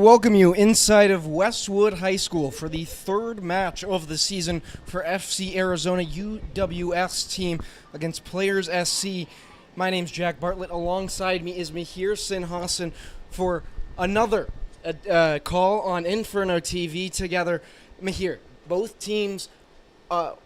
welcome you inside of Westwood High School for the third match of the season for FC Arizona UWS team against Players SC. My name's Jack Bartlett. Alongside me is Mihir Sinhasan for another call on Inferno TV together. Mihir, both teams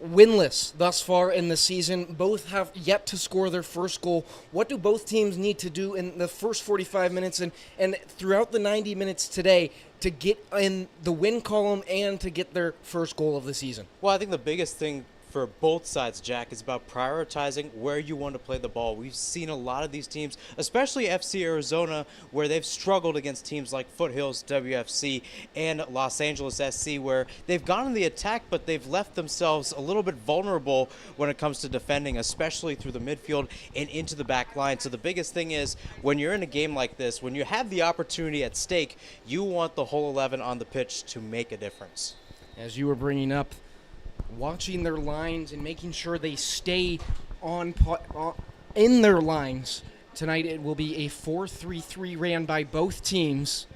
winless thus far in the season. Both have yet to score their first goal. What do both teams need to do in the first 45 minutes and throughout the 90 minutes today to get in the win column and to get their first goal of the season? Well, I think the biggest thing for both sides, Jack, is about prioritizing where you want to play the ball. We've seen a lot of these teams, especially FC Arizona, where they've struggled against teams like Foothills WFC and Los Angeles SC, where they've gone in the attack, but they've left themselves a little bit vulnerable when it comes to defending, especially through the midfield and into the back line. So the biggest thing is, when you're in a game like this, when you have the opportunity at stake, you want the whole 11 on the pitch to make a difference. As you were bringing up, watching their lines and making sure they stay in their lines. Tonight it will be a 4-3-3 ran by both teams.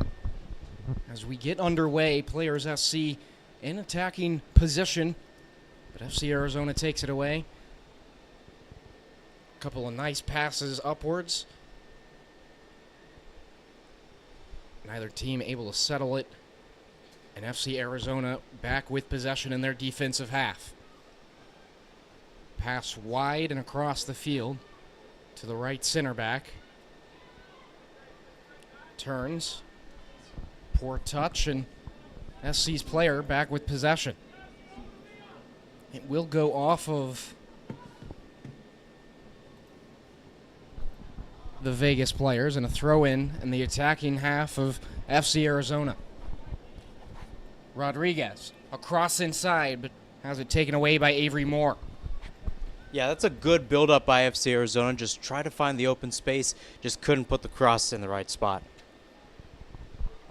As we get underway, Players SC in attacking position, but FC Arizona takes it away. A couple of nice passes upwards. Neither team able to settle it. And FC Arizona back with possession in their defensive half. Pass wide and across the field to the right center back. Turns. Poor touch, and SC's player back with possession. It will go off of the Vegas players and a throw-in in the attacking half of FC Arizona. Rodriguez across inside, but has it taken away by Avery Moore. Yeah, that's a good build-up by FC Arizona. Just try to find the open space. Just couldn't put the cross in the right spot.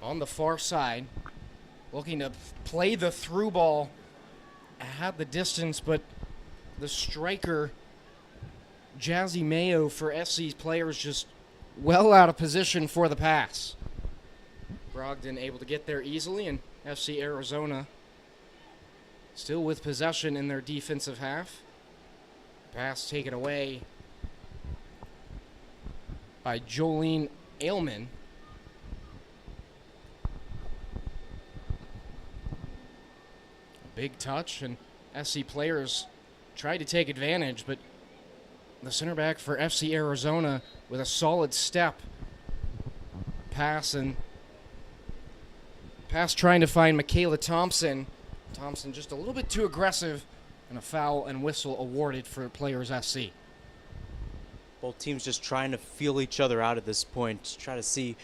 On the far side, looking to play the through ball at the distance, but the striker, Jazzy Mayo, for SC's players just well out of position for the pass. Brogdon able to get there easily, and FC Arizona still with possession in their defensive half. Pass taken away by Jolene Ailman. A big touch, and SC players tried to take advantage, but the center back for FC Arizona with a solid step. Pass trying to find Michaela Thompson. Thompson just a little bit too aggressive, and a foul and whistle awarded for Players SC. Both teams just trying to feel each other out at this point, try to see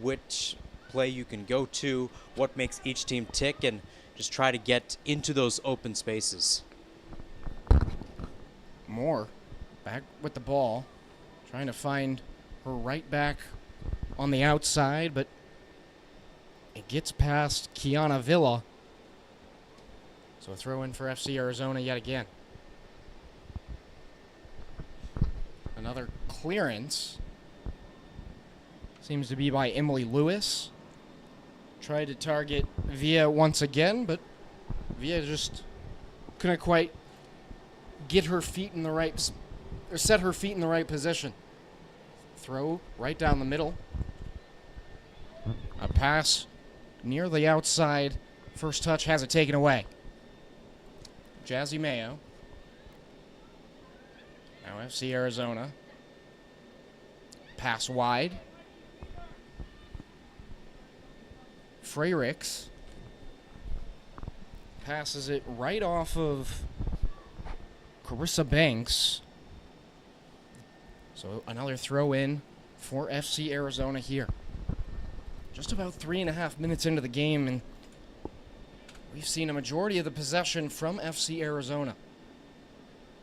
which play you can go to, what makes each team tick, and just try to get into those open spaces. Moore back with the ball, trying to find her right back on the outside, but it gets past Kiana Villa. So a throw in for FC Arizona yet again. Another clearance. Seems to be by Emily Lewis. Tried to target Villa once again, but Villa just couldn't quite get her feet in the right, or set her feet in the right position. Throw right down the middle. A pass near the outside. First touch has it taken away. Jazzy Mayo. Now FC Arizona. Pass wide. Freyricks passes it right off of Carissa Banks. So another throw in for FC Arizona here. Just about 3.5 minutes into the game, and we've seen a majority of the possession from FC Arizona.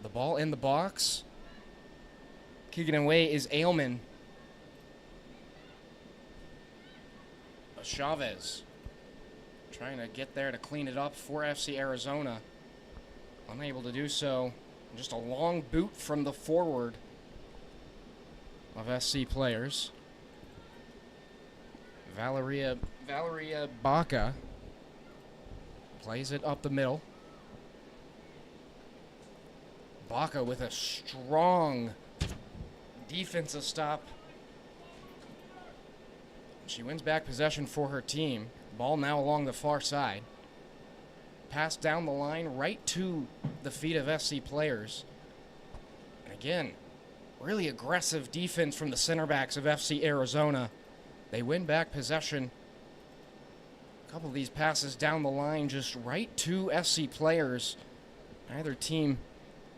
The ball in the box. Kicking away is Ailman. Chavez trying to get there to clean it up for FC Arizona. Unable to do so. Just a long boot from the forward of SC players. Valeria Baca plays it up the middle. Baca with a strong defensive stop. She wins back possession for her team. Ball now along the far side. Pass down the line right to the feet of FC players. And again, really aggressive defense from the center backs of FC Arizona. They win back possession. A couple of these passes down the line just right to FC players. Neither team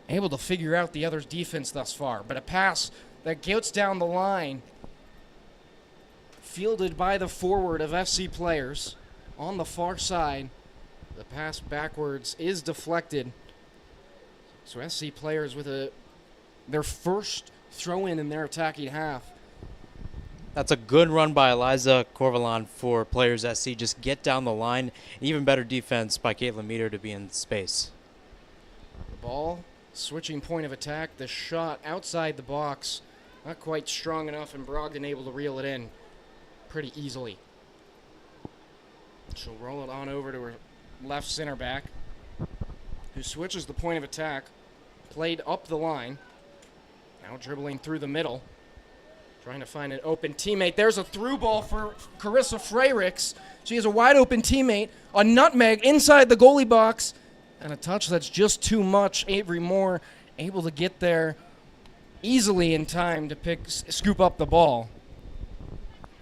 able to figure out the other's defense thus far. But a pass that gets down the line, fielded by the forward of FC players on the far side. The pass backwards is deflected. So SC players with their first throw-in in their attacking half. That's a good run by Eliza Corvalon for players SC. Just get down the line. Even better defense by Caitlin Meter to be in space. The ball, switching point of attack. The shot outside the box. Not quite strong enough, and Brogdon able to reel it in pretty easily. She'll roll it on over to her left center back, who switches the point of attack. Played up the line. Now dribbling through the middle. Trying to find an open teammate. There's a through ball for Carissa Freyricks. She has a wide open teammate. A nutmeg inside the goalie box. And a touch that's just too much. Avery Moore able to get there easily in time to scoop up the ball.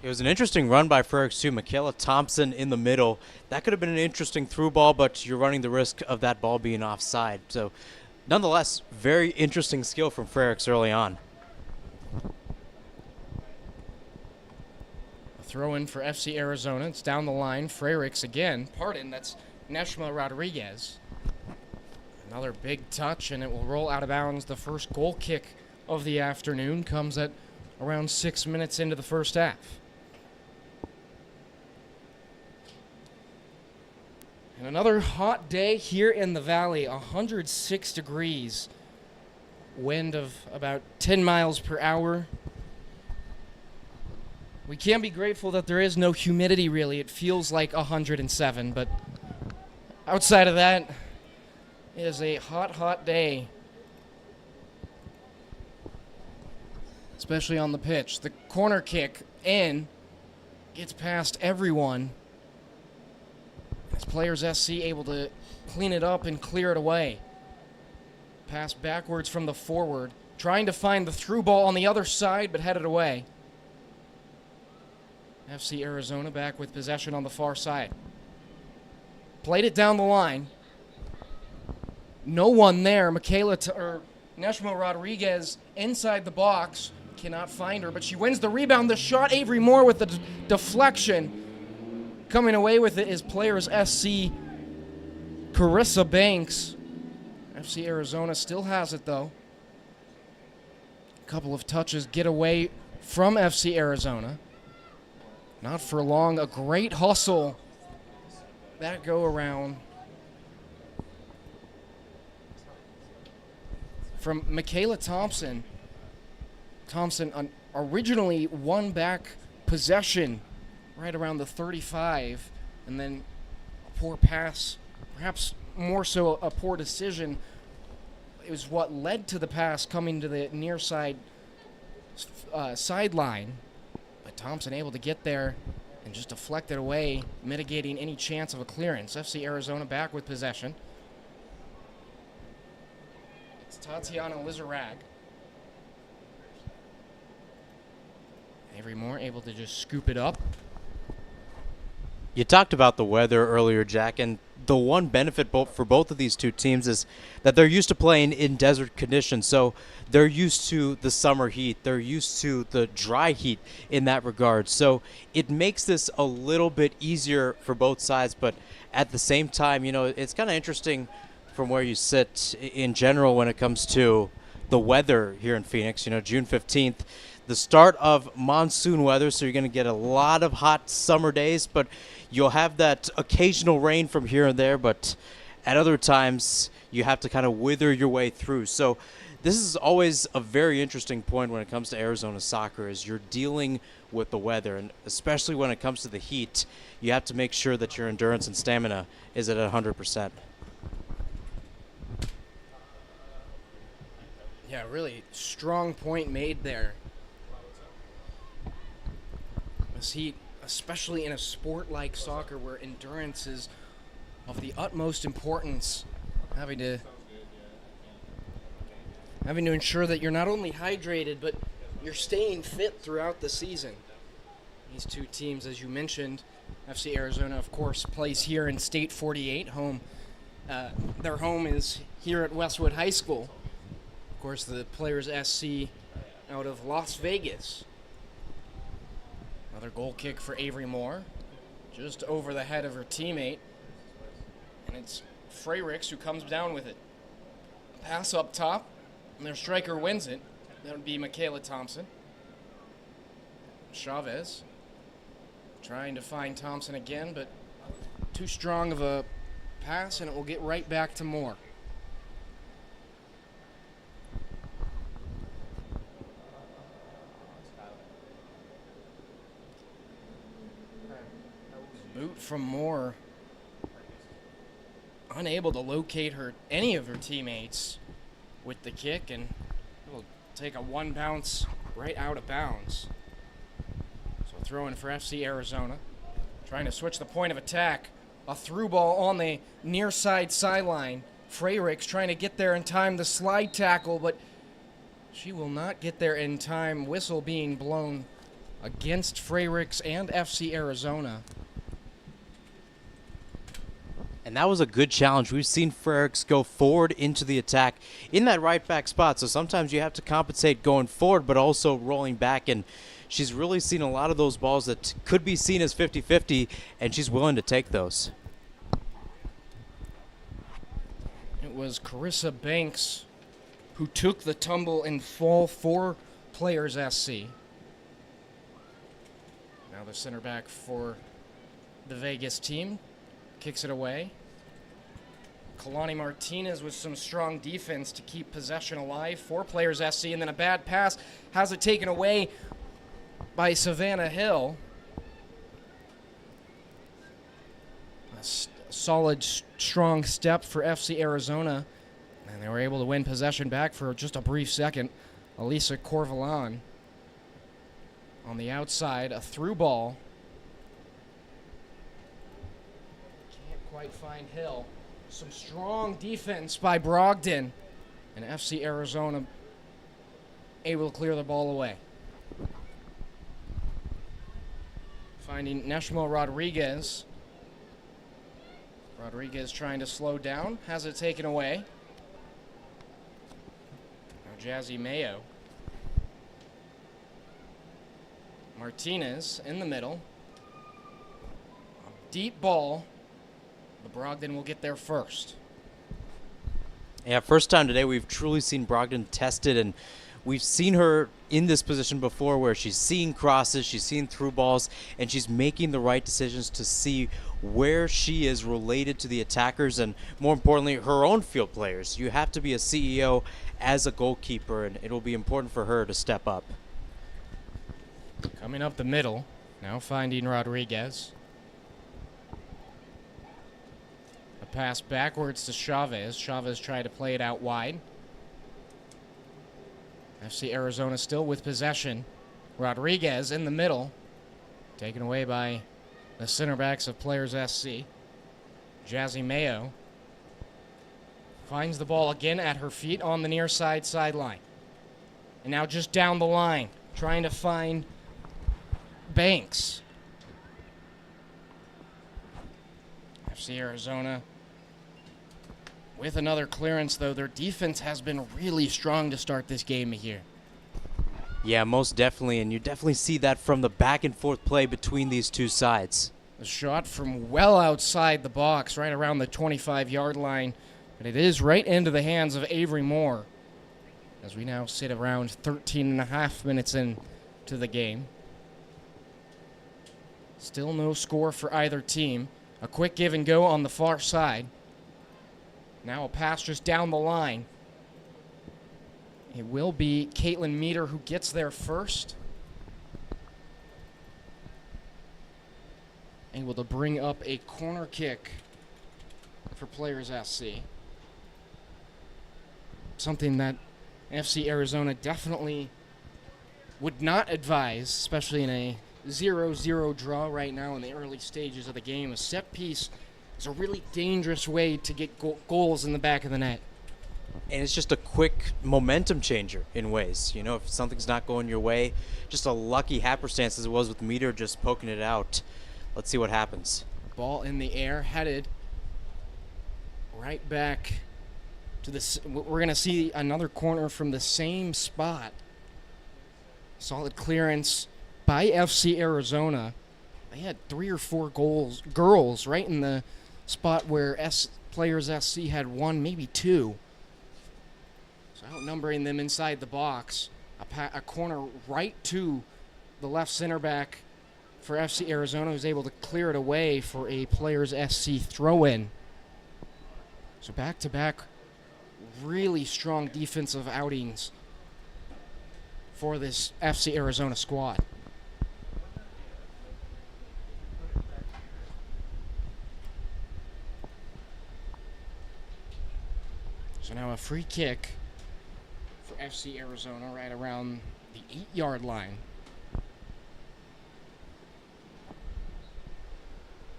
It was an interesting run by Freyricks too. Michaela Thompson in the middle. That could have been an interesting through ball, but you're running the risk of that ball being offside. So nonetheless, very interesting skill from Freyricks early on. Throw in for FC Arizona. It's down the line. Freyricks again. That's Neshma Rodriguez. Another big touch, and it will roll out of bounds. The first goal kick of the afternoon comes at around 6 minutes into the first half. And another hot day here in the valley. 106 degrees. Wind of about 10 miles per hour. We can be grateful that there is no humidity, really. It feels like 107, but outside of that, it is a hot, hot day. Especially on the pitch. The corner kick in gets past everyone. As players SC able to clean it up and clear it away. Pass backwards from the forward. Trying to find the through ball on the other side, but headed away. FC Arizona back with possession on the far side. Played it down the line. No one there. Neshma Rodriguez inside the box. Cannot find her, but she wins the rebound. The shot, Avery Moore with the deflection. Coming away with it is players SC Carissa Banks. FC Arizona still has it, though. A couple of touches get away from FC Arizona. Not for long. A great hustle. That go around from Michaela Thompson. Thompson originally won back possession right around the 35, and then a poor pass, perhaps more so a poor decision. It was what led to the pass coming to the near side sideline. But Thompson able to get there and just deflect it away, mitigating any chance of a clearance. FC Arizona back with possession. It's Tatiana Lizarag. Avery Moore able to just scoop it up. You talked about the weather earlier, Jack, and the one benefit for both of these two teams is that they're used to playing in desert conditions. So they're used to the summer heat. They're used to the dry heat in that regard. So it makes this a little bit easier for both sides. But at the same time, it's kind of interesting from where you sit in general when it comes to the weather here in Phoenix. June 15th. The start of monsoon weather, so you're going to get a lot of hot summer days, but you'll have that occasional rain from here and there, but at other times you have to kind of wither your way through. So This is always a very interesting point when it comes to Arizona soccer is you're dealing with the weather, and especially when it comes to the heat, you have to make sure that your endurance and stamina is at 100%. Yeah, really strong point made there. This heat, especially in a sport like soccer where endurance is of the utmost importance, having to ensure that you're not only hydrated, but you're staying fit throughout the season. These two teams, as you mentioned, FC Arizona, of course, plays here in State 48. Their home is here at Westwood High School. Of course, the Players SC out of Las Vegas. Another goal kick for Avery Moore, just over the head of her teammate. And it's Freyricks who comes down with it. Pass up top. And their striker wins it. That would be Michaela Thompson. Chavez trying to find Thompson again, but too strong of a pass, and it will get right back to Moore. Boot from Moore. Unable to locate any of her teammates with the kick, and will take a one bounce right out of bounds. So throw in for FC Arizona. Trying to switch the point of attack. A through ball on the near side sideline. Freyricks trying to get there in time to slide tackle, but she will not get there in time. Whistle being blown against Freyricks and FC Arizona. And that was a good challenge. We've seen Freyricks go forward into the attack in that right back spot. So sometimes you have to compensate going forward, but also rolling back. And she's really seen a lot of those balls that could be seen as 50-50, and she's willing to take those. It was Carissa Banks who took the tumble and fall for Players SC. Now the center back for the Vegas team kicks it away. Kalani Martinez with some strong defense to keep possession alive for Players SC, and then a bad pass has it taken away by Savannah Hill. A solid, strong step for FC Arizona, and they were able to win possession back for just a brief second. Elisa Corvalon on the outside, a through ball. Quite find Hill. Some strong defense by Brogdon, and FC Arizona able to clear the ball away. Finding Neshma Rodriguez. Rodriguez trying to slow down, has it taken away. Now Jazzy Mayo. Martinez in the middle. A deep ball. But Brogdon will get there first. Yeah, first time today we've truly seen Brogdon tested, and we've seen her in this position before where she's seen crosses, she's seen through balls, and she's making the right decisions to see where she is related to the attackers and, more importantly, her own field players. You have to be a CEO as a goalkeeper, and it will be important for her to step up. Coming up the middle, now finding Rodriguez. Pass backwards to Chavez. Chavez tried to play it out wide. FC Arizona still with possession. Rodriguez in the middle. Taken away by the center backs of Players SC. Jazzy Mayo finds the ball again at her feet on the near side sideline. And now just down the line, trying to find Banks. FC Arizona with another clearance, though. Their defense has been really strong to start this game here. Yeah, most definitely, and you definitely see that from the back and forth play between these two sides. A shot from well outside the box, right around the 25-yard line, but it is right into the hands of Avery Moore, as we now sit around 13 and a half minutes into the game. Still no score for either team. A quick give and go on the far side. Now a pass just down the line. It will be Caitlin Meter who gets there first. Able to bring up a corner kick for Players SC. Something that FC Arizona definitely would not advise, especially in a 0-0 draw right now in the early stages of the game. A set piece is a really dangerous way to get goals in the back of the net. And it's just a quick momentum changer in ways. You know, if something's not going your way, just a lucky happerstance as it was with Meter just poking it out. Let's see what happens. Ball in the air, headed right back to this. We're going to see another corner from the same spot. Solid clearance by FC Arizona. They had 3 or 4 girls right in the spot where Players SC had 1, maybe 2. So outnumbering them inside the box. A corner right to the left center back for FC Arizona, who's able to clear it away for a Players SC throw-in. So back-to-back really strong defensive outings for this FC Arizona squad. So now a free kick for FC Arizona right around the 8-yard line.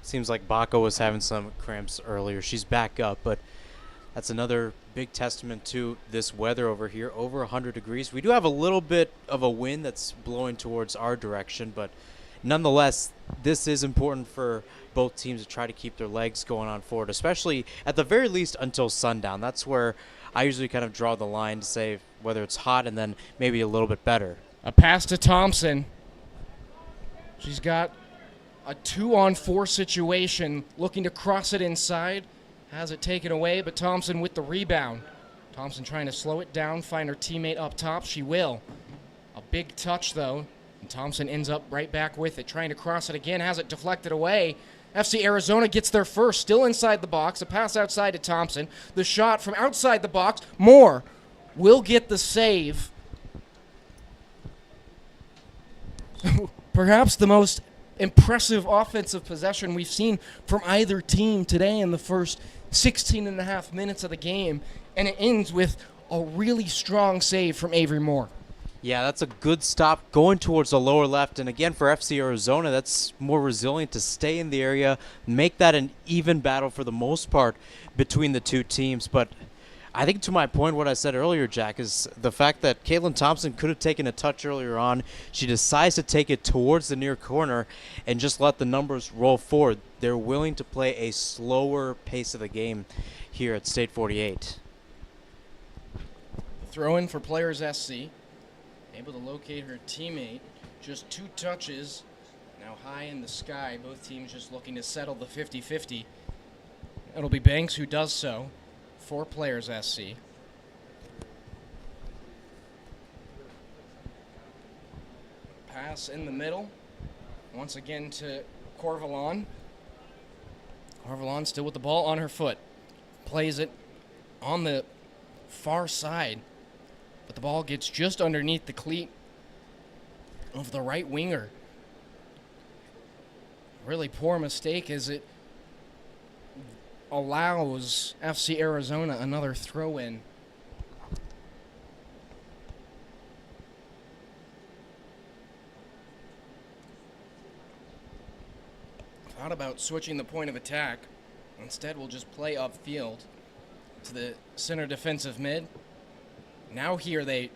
Seems like Baco was having some cramps earlier. She's back up, but that's another big testament to this weather over here, over 100 degrees. We do have a little bit of a wind that's blowing towards our direction, but nonetheless, this is important for both teams to try to keep their legs going on forward, especially at the very least until sundown. That's where I usually kind of draw the line to say whether it's hot and then maybe a little bit better. A pass to Thompson. She's got a 2-on-4 situation, looking to cross it inside. Has it taken away, but Thompson with the rebound. Thompson trying to slow it down, find her teammate up top. She will. A big touch, though, and Thompson ends up right back with it, trying to cross it again, has it deflected away. FC Arizona gets there first, still inside the box. A pass outside to Thompson. The shot from outside the box. Moore will get the save. Perhaps the most impressive offensive possession we've seen from either team today in the first 16 and a half minutes of the game, and it ends with a really strong save from Avery Moore. Yeah, that's a good stop going towards the lower left, and again for FC Arizona, that's more resilient to stay in the area, make that an even battle for the most part between the two teams. But I think to my point, what I said earlier, Jack, is the fact that Caitlin Thompson could have taken a touch earlier on. She decides to take it towards the near corner and just let the numbers roll forward. They're willing to play a slower pace of the game here at State 48. Throw in for Players SC. Able to locate her teammate. Just 2 touches. Now high in the sky. Both teams just looking to settle the 50-50. It'll be Banks who does so for Players SC. Pass in the middle. Once again to Corvalon. Corvalon still with the ball on her foot. Plays it on the far side. But the ball gets just underneath the cleat of the right winger. Really poor mistake as it allows FC Arizona another throw-in. Thought about switching the point of attack. Instead, we'll just play upfield to the center defensive mid. Now here they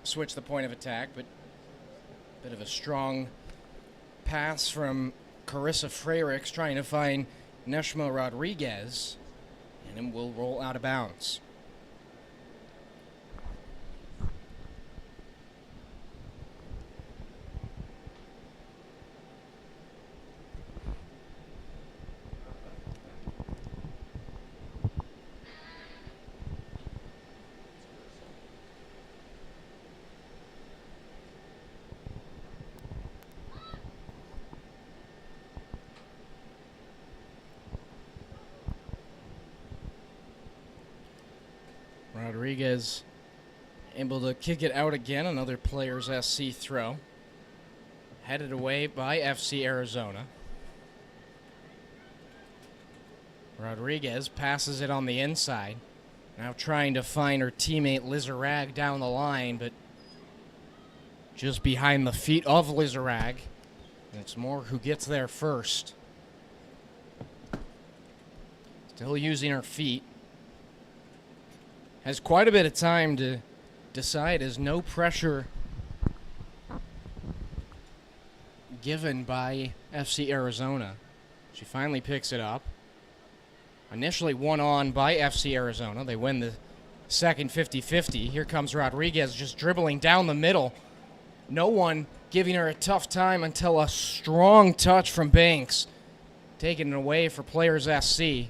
switch the point of attack, but a bit of a strong pass from Carissa Freyricks trying to find Neshma Rodriguez, and then will roll out of bounds. Rodriguez Able to kick it out again. Another Players SC throw. Headed away by FC Arizona. Rodriguez passes it on the inside. Now trying to find her teammate Lizarag down the line, but just behind the feet of Lizarag. And it's Moore who gets there first. Still using her feet. Has quite a bit of time to decide, as no pressure given by FC Arizona. She finally picks it up. Initially one on by FC Arizona. They win the second 50-50. Here comes Rodriguez just dribbling down the middle. No one giving her a tough time until a strong touch from Banks. Taking it away for Players SC.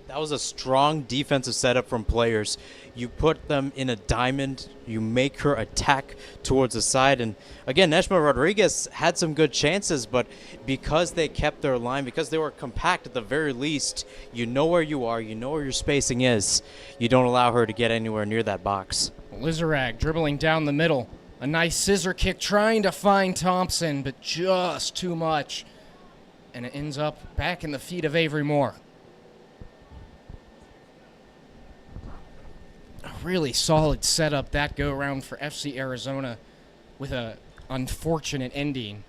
That was a strong defensive setup from Players. You put them in a diamond, you make her attack towards the side, and again, Neshma Rodriguez had some good chances, but because they kept their line, because they were compact at the very least, you know where you are, you know where your spacing is, you don't allow her to get anywhere near that box. Lizarag dribbling down the middle. A nice scissor kick trying to find Thompson, but just too much. And it ends up back in the feet of Avery Moore. A really solid setup that go around for FC Arizona with a unfortunate ending.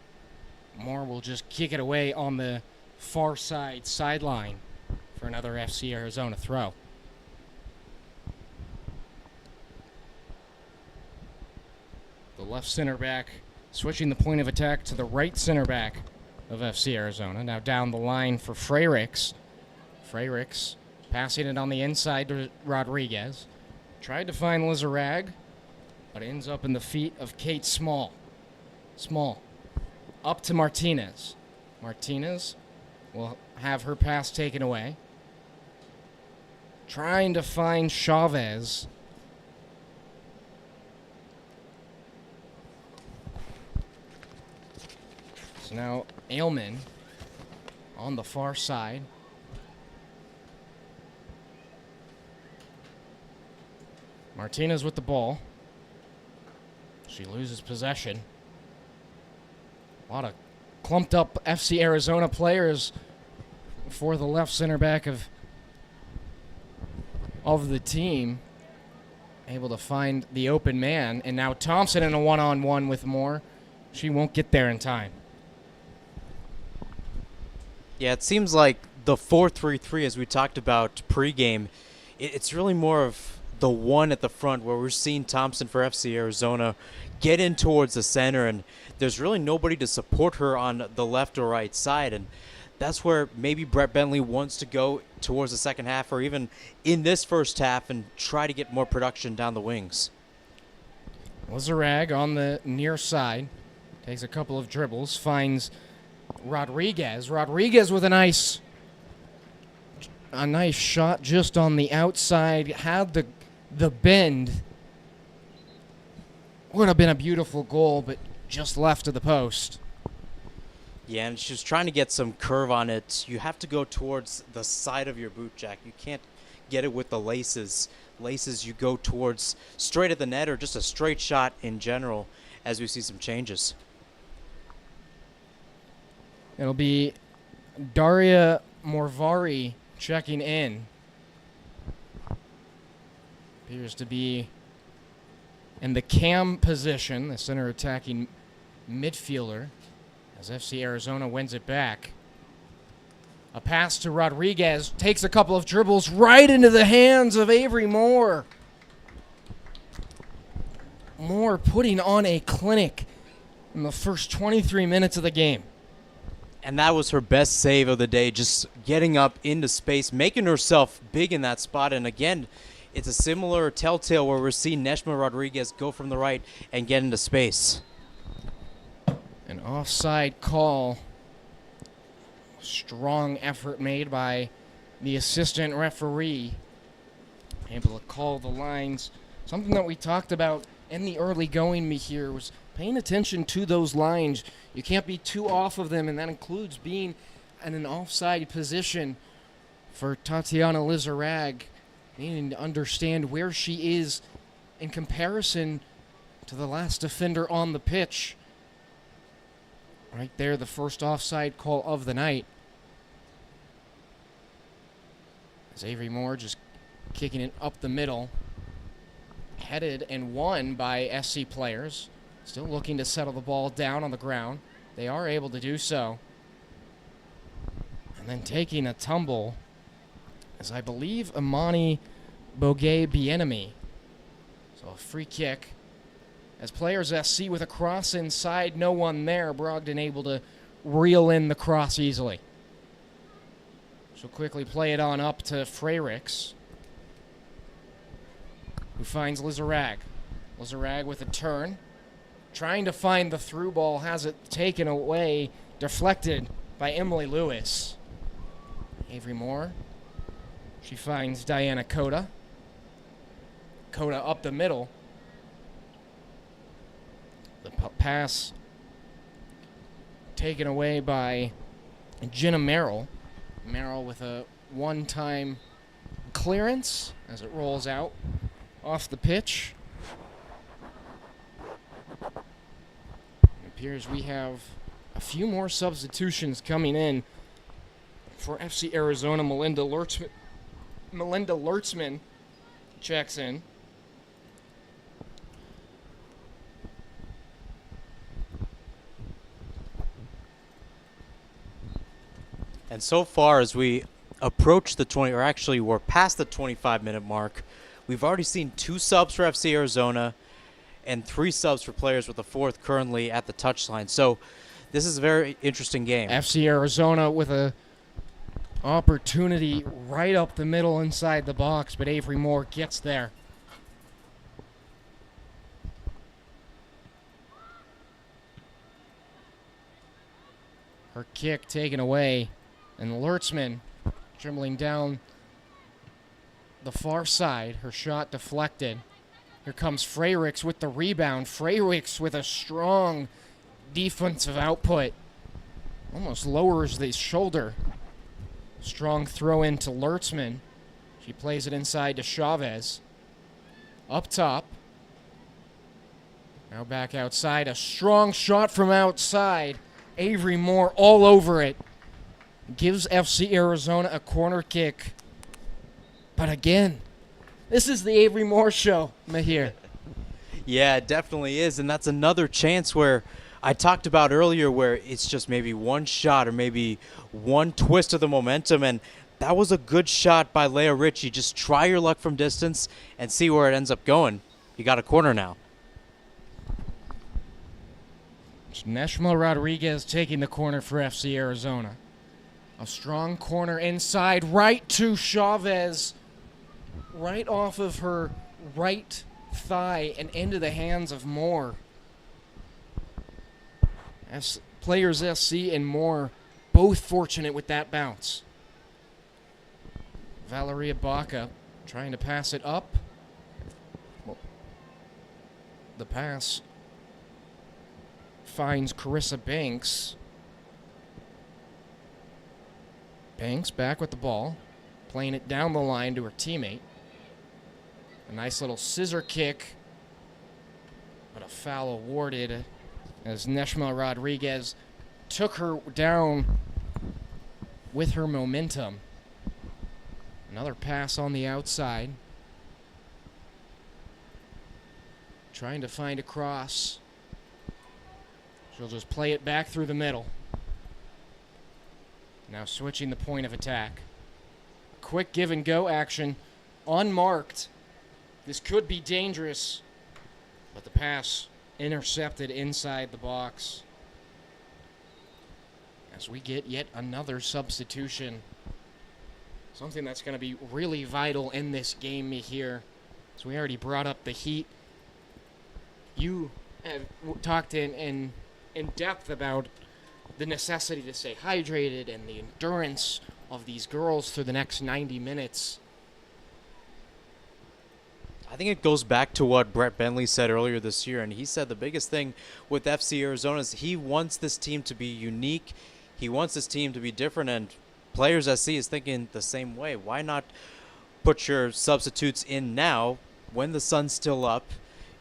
Moore will just kick it away on the far side sideline for another FC Arizona throw. The left center back switching the point of attack to the right center back of FC Arizona. Now down the line for Freyricks. Freyricks passing it on the inside to Rodriguez. Tried to find Lizarag, but ends up in the feet of Kate Small. Small. Up to Martinez. Martinez will have her pass taken away. Trying to find Chavez. So now Ailman on the far side. Martinez with the ball. She loses possession. A lot of clumped up FC Arizona players for the left center back of the team. Able to find the open man. And now Thompson in a one-on-one with Moore. She won't get there in time. Yeah, it seems like the 4-3-3, as we talked about pregame, it's really more of the one at the front where we're seeing Thompson for FC Arizona get in towards the center, and there's really nobody to support her on the left or right side, and that's where maybe Brett Bentley wants to go towards the second half or even in this first half and try to get more production down the wings. Lizarag on the near side. Takes a couple of dribbles. Finds Rodriguez. Rodriguez with a nice shot just on the outside. Had the bend. Would have been a beautiful goal, but just left of the post. Yeah, and she was trying to get some curve on it. You have to go towards the side of your boot, Jack. You can't get it with the laces. Laces, you go towards straight at the net or just a straight shot in general as we see some changes. It'll be Daria Morvari checking in. Appears to be in the cam position, the center attacking midfielder, as FC Arizona wins it back. A pass to Rodriguez, takes a couple of dribbles right into the hands of Avery Moore. Moore putting on a clinic in the first 23 minutes of the game. And that was her best save of the day, just getting up into space, making herself big in that spot. And again, it's a similar telltale where we're seeing Neshma Rodriguez go from the right and get into space. An offside call. Strong effort made by the assistant referee. Able to call the lines. Something that we talked about in the early going here was paying attention to those lines. You can't be too off of them, and that includes being in an offside position for Tatiana Lizarag needing to understand where she is in comparison to the last defender on the pitch. Right there, the first offside call of the night. As Avery Moore just kicking it up the middle. Headed and won by SC players. Still looking to settle the ball down on the ground. They are able to do so. And then taking a tumble is, I believe, Imani Boguet-Bienemy. So a free kick. As players SC with a cross inside, no one there. Brogdon able to reel in the cross easily. She'll quickly play it on up to Freyricks, who finds Lizarag. Lizarag with a turn. Trying to find the through ball, has it taken away, deflected by Emily Lewis. Avery Moore. She finds Diana Coda. Coda up the middle. The pass taken away by Jenna Merrill. Merrill with a one-time clearance as it rolls out off the pitch. It appears we have a few more substitutions coming in for FC Arizona. Melinda Lertzman checks in. And so far, as we approach the 20, or actually we're past the 25-minute mark, we've already seen 2 subs for FC Arizona and 3 subs for players, with the 4th currently at the touchline. So this is a very interesting game. FC Arizona with a opportunity right up the middle inside the box, but Avery Moore gets there. Her kick taken away, and Lertzman dribbling down the far side. Her shot deflected. Here comes Freyricks with the rebound. Freyricks with a strong defensive output. Almost lowers the shoulder. Strong throw in to Lertzman. She plays it inside to Chavez. Up top. Now back outside. A strong shot from outside. Avery Moore all over it. Gives FC Arizona a corner kick. But again, this is the Avery Moore show, Mahir. Yeah, it definitely is. And that's another chance where I talked about earlier, where it's just maybe one shot or maybe one twist of the momentum. And that was a good shot by Leah Ritchie. Just try your luck from distance and see where it ends up going. You got a corner now. Neshma Rodriguez taking the corner for FC Arizona. A strong corner inside, right to Chavez. Right off of her right thigh and into the hands of Moore. As players SC and Moore both fortunate with that bounce. Valeria Baca trying to pass it up. Well, the pass finds Carissa Banks. Banks back with the ball, playing it down the line to her teammate. A nice little scissor kick, but a foul awarded as Neshma Rodriguez took her down with her momentum. Another pass on the outside. Trying to find a cross. She'll just play it back through the middle. Now switching the point of attack. Quick give and go action. Unmarked. This could be dangerous. But the pass intercepted inside the box. As we get yet another substitution. Something that's going to be really vital in this game here. So we already brought up the heat. You have talked in depth about the necessity to stay hydrated and the endurance of these girls through the next 90 minutes. I think it goes back to what Brett Bentley said earlier this year, and he said the biggest thing with FC Arizona is he wants this team to be unique. He wants this team to be different, and Players SC is thinking the same way. Why not put your substitutes in now when the sun's still up.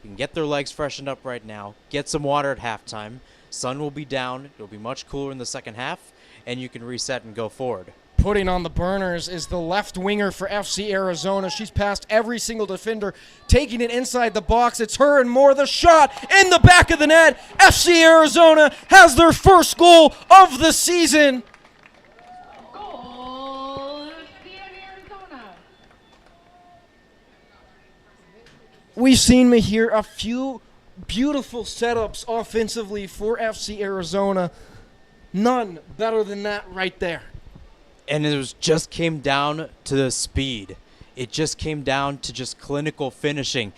You can get their legs freshened up right now, get some water at halftime. Sun will be down. It'll be much cooler in the second half, and you can reset and go forward. Putting on the burners is the left winger for FC Arizona. She's passed every single defender, taking it inside the box. It's her and more. The shot in the back of the net. FC Arizona has their first goal of the season. Goal, Arizona. We've seen here a few beautiful setups offensively for FC Arizona. None better than that right there. And it just came down to the speed. It just came down to just clinical finishing.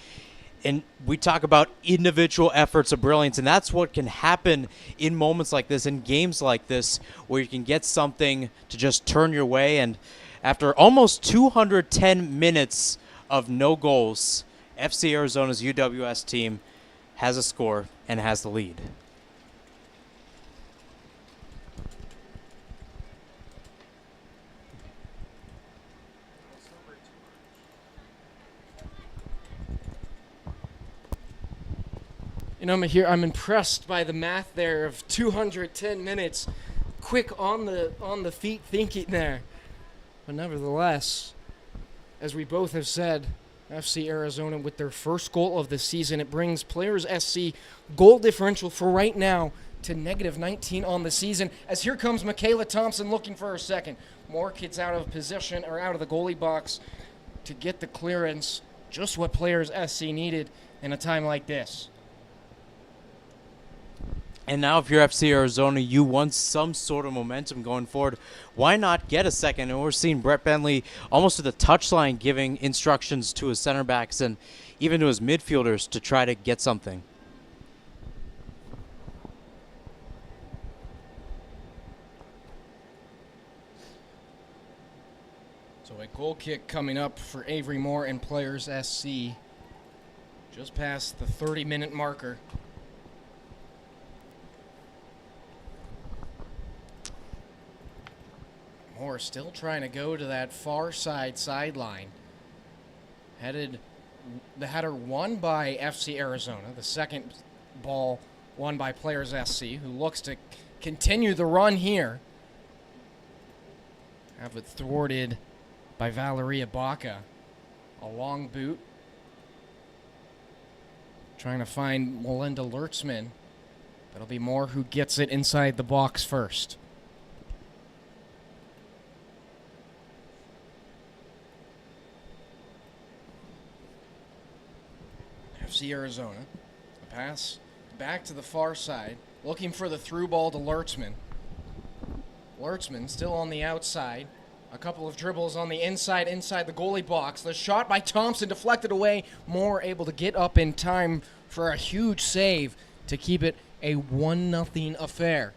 And we talk about individual efforts of brilliance, and that's what can happen in moments like this, in games like this, where you can get something to just turn your way. And after almost 210 minutes of no goals, FC Arizona's UWS team has a score and has the lead. You know, Mahir, I'm impressed by the math there of 210 minutes. Quick on the feet thinking there. But nevertheless, as we both have said, FC Arizona with their first goal of the season, it brings Players SC goal differential for right now to -19 on the season. As here comes Michaela Thompson looking for her second. More kids out of position or out of the goalie box to get the clearance. Just what Players SC needed in a time like this. And now if you're FC Arizona, you want some sort of momentum going forward. Why not get a second? And we're seeing Brett Bentley almost to the touchline giving instructions to his center backs and even to his midfielders to try to get something. So a goal kick coming up for Avery Moore and Players SC. Just past the 30-minute marker. Moore still trying to go to that far sideline. The header won by FC Arizona. The second ball won by Players SC, who looks to continue the run here. Have it thwarted by Valeria Baca. A long boot. Trying to find Melinda Lurtzman. That'll be Moore who gets it inside the box first. FC Arizona. A pass back to the far side. Looking for the through ball to Lurtzman. Lurtzman still on the outside. A couple of dribbles on the inside the goalie box. The shot by Thompson deflected away. Moore able to get up in time for a huge save to keep it a 1-0 affair.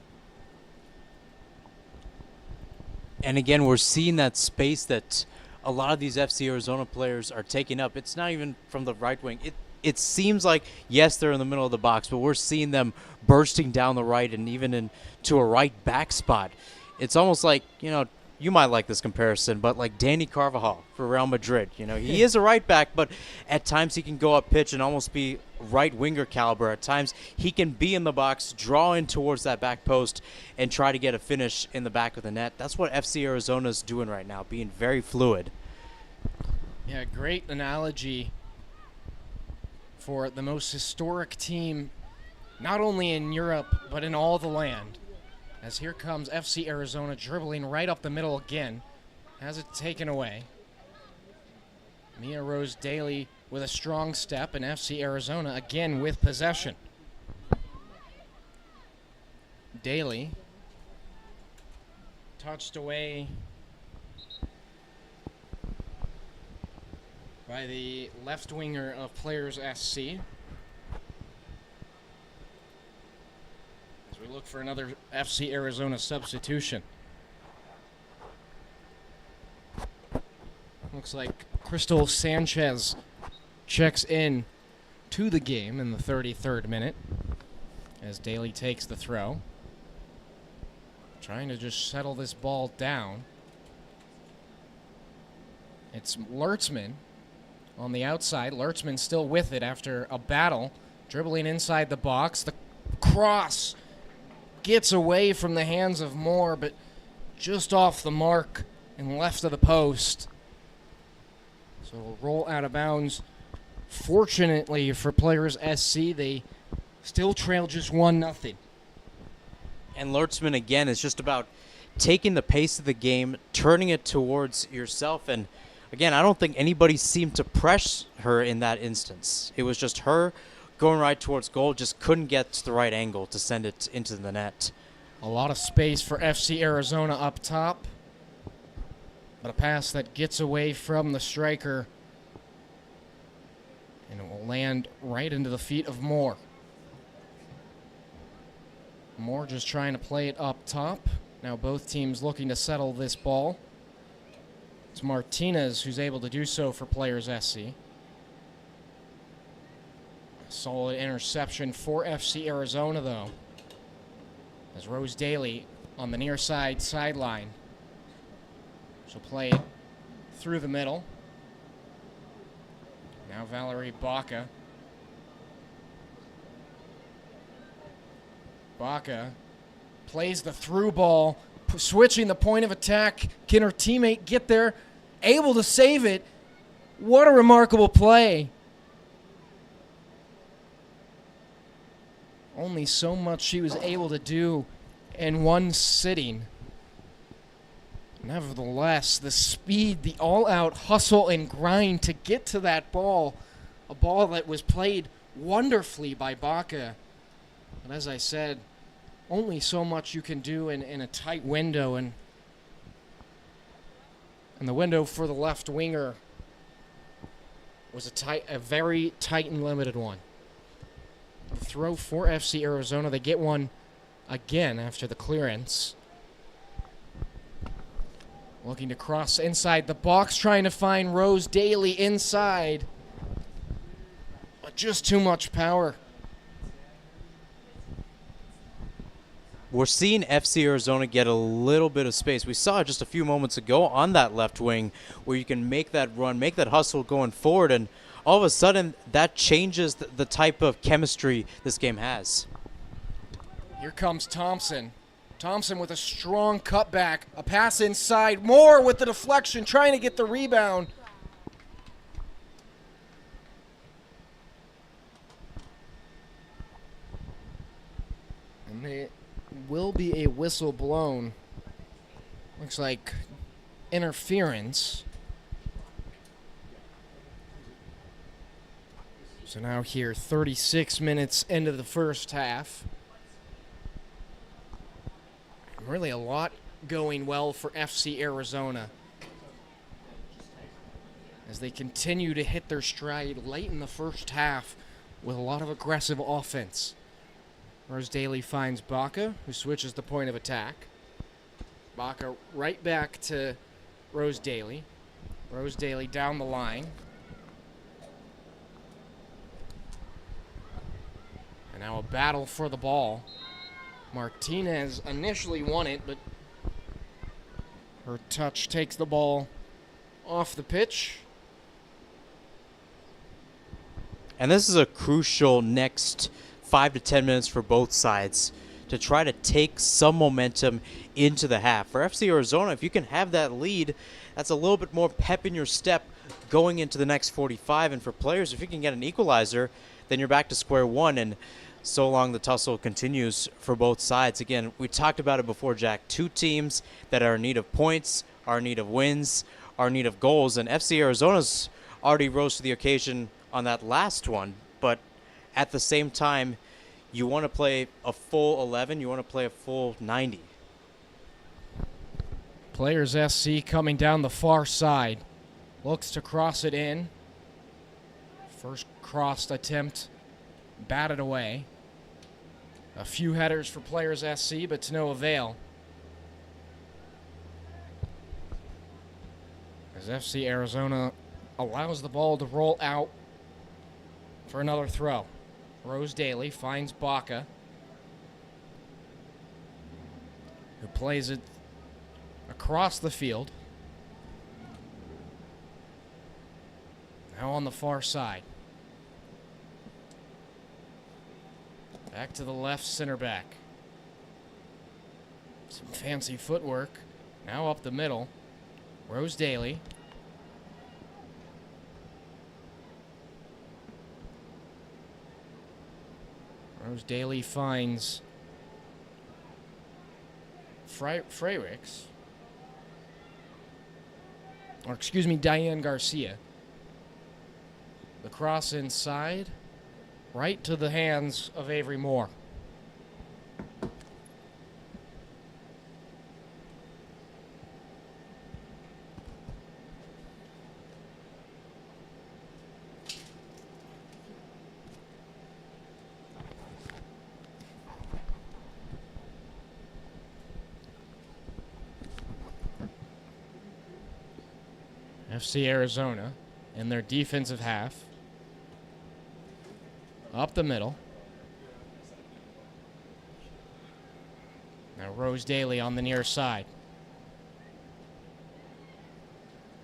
And again, we're seeing that space that a lot of these FC Arizona players are taking up. It's not even from the right wing. It seems like, yes, they're in the middle of the box, but we're seeing them bursting down the right and even into a right back spot. It's almost like, you might like this comparison, but like Danny Carvajal for Real Madrid. He is a right back, but at times he can go up pitch and almost be right winger caliber. At times he can be in the box, draw in towards that back post, and try to get a finish in the back of the net. That's what FC Arizona is doing right now, being very fluid. Yeah, great analogy for the most historic team, not only in Europe, but in all the land. As here comes FC Arizona dribbling right up the middle again. Has it taken away. Mia Rose Daly with a strong step, and FC Arizona again with possession. Daly touched away by the left winger of Players SC. As we look for another FC Arizona substitution. Looks like Crystal Sanchez checks in to the game in the 33rd minute as Daly takes the throw. Trying to just settle this ball down. It's Lertzman on the outside. Lertzman still with it after a battle. Dribbling inside the box. The cross gets away from the hands of Moore, but just off the mark and left of the post. So it'll roll out of bounds. Fortunately for Players SC, they still trail just 1-0. And Lertzman, again, is just about taking the pace of the game, turning it towards yourself. And, again, I don't think anybody seemed to press her in that instance. It was just her going right towards goal, just couldn't get to the right angle to send it into the net. A lot of space for FC Arizona up top. But a pass that gets away from the striker. And it will land right into the feet of Moore. Moore just trying to play it up top. Now both teams looking to settle this ball. It's Martinez who's able to do so for Players SC. Solid interception for FC Arizona, though. As Rose Daly on the near side sideline. She'll play it through the middle. Now Valerie Baca. Baca plays the through ball, switching the point of attack. Can her teammate get there? Able to save it. What a remarkable play. Only so much she was able to do in one sitting. Nevertheless, the speed, the all-out hustle and grind to get to that ball, a ball that was played wonderfully by Baca. But as I said, only so much you can do in a tight window, and the window for the left winger was a very tight and limited one. The throw for FC Arizona. They get one again after the clearance. Looking to cross inside the box, trying to find Rose Daly inside. But just too much power. We're seeing FC Arizona get a little bit of space. We saw it just a few moments ago on that left wing where you can make that run, make that hustle going forward, and all of a sudden that changes the type of chemistry this game has. Here comes Thompson. Thompson with a strong cutback, a pass inside. Moore with the deflection, trying to get the rebound. And there will be a whistle blown. Looks like interference. So now here, 36 minutes into the first half. Really a lot going well for FC Arizona as they continue to hit their stride late in the first half with a lot of aggressive offense. Rose Daly finds Baca, who switches the point of attack. Baca right back to Rose Daly. Rose Daly down the line. And now a battle for the ball. Martinez initially won it, but her touch takes the ball off the pitch. And this is a crucial next 5 to 10 minutes for both sides to try to take some momentum into the half. For FC Arizona, if you can have that lead, that's a little bit more pep in your step going into the next 45. And for players, if you can get an equalizer, then you're back to square one. And so long the tussle continues for both sides. Again, we talked about it before, Jack. Two teams that are in need of points, are in need of wins, are in need of goals. And FC Arizona's already rose to the occasion on that last one. But at the same time, you want to play a full 11. You want to play a full 90. Players SC coming down the far side. Looks to cross it in. First crossed attempt batted away. A few headers for Players SC, but to no avail. As FC Arizona allows the ball to roll out for another throw. Rose Daly finds Baca, who plays it across the field. Now on the far side. Back to the left center back. Some fancy footwork. Now up the middle. Rose Daly. Rose Daly finds Freyricks. Or excuse me, Diane Garcia. The cross inside. Right to the hands of Avery Moore. FC Arizona in their defensive half. Up the middle. Now Rose Daly on the near side.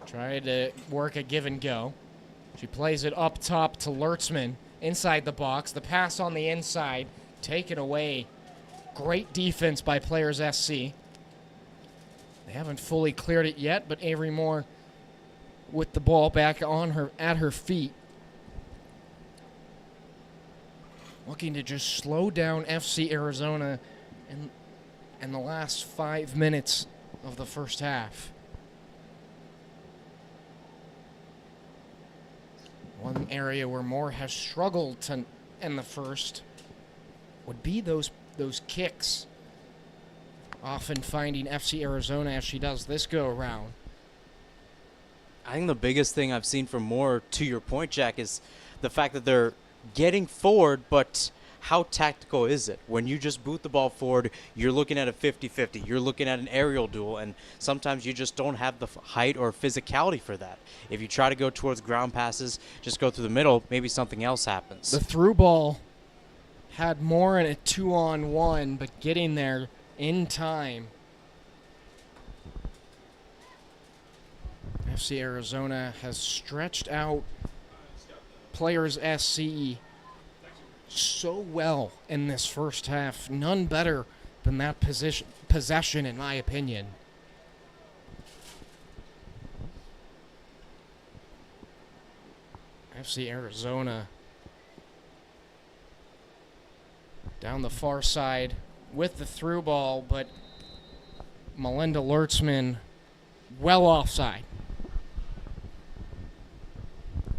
Trying to work a give and go. She plays it up top to Lertzman inside the box. The pass on the inside taken away. Great defense by Players SC. They haven't fully cleared it yet, but Avery Moore with the ball back on her at her feet. Looking to just slow down FC Arizona in the last 5 minutes of the first half. One area where Moore has struggled to in the first would be those kicks. Often finding FC Arizona as she does this go around. I think the biggest thing I've seen from Moore, to your point, Jack, is the fact that they're getting forward, but how tactical is it? When you just boot the ball forward, you're looking at a 50-50. You're looking at an aerial duel, and sometimes you just don't have the height or physicality for that. If you try to go towards ground passes, just go through the middle, maybe something else happens. The through ball had Moore in a 2-on-1, but getting there in time. FC Arizona has stretched out Players SC so well in this first half. None better than that possession, in my opinion. FC Arizona down the far side with the through ball, but Melinda Lertzman well offside.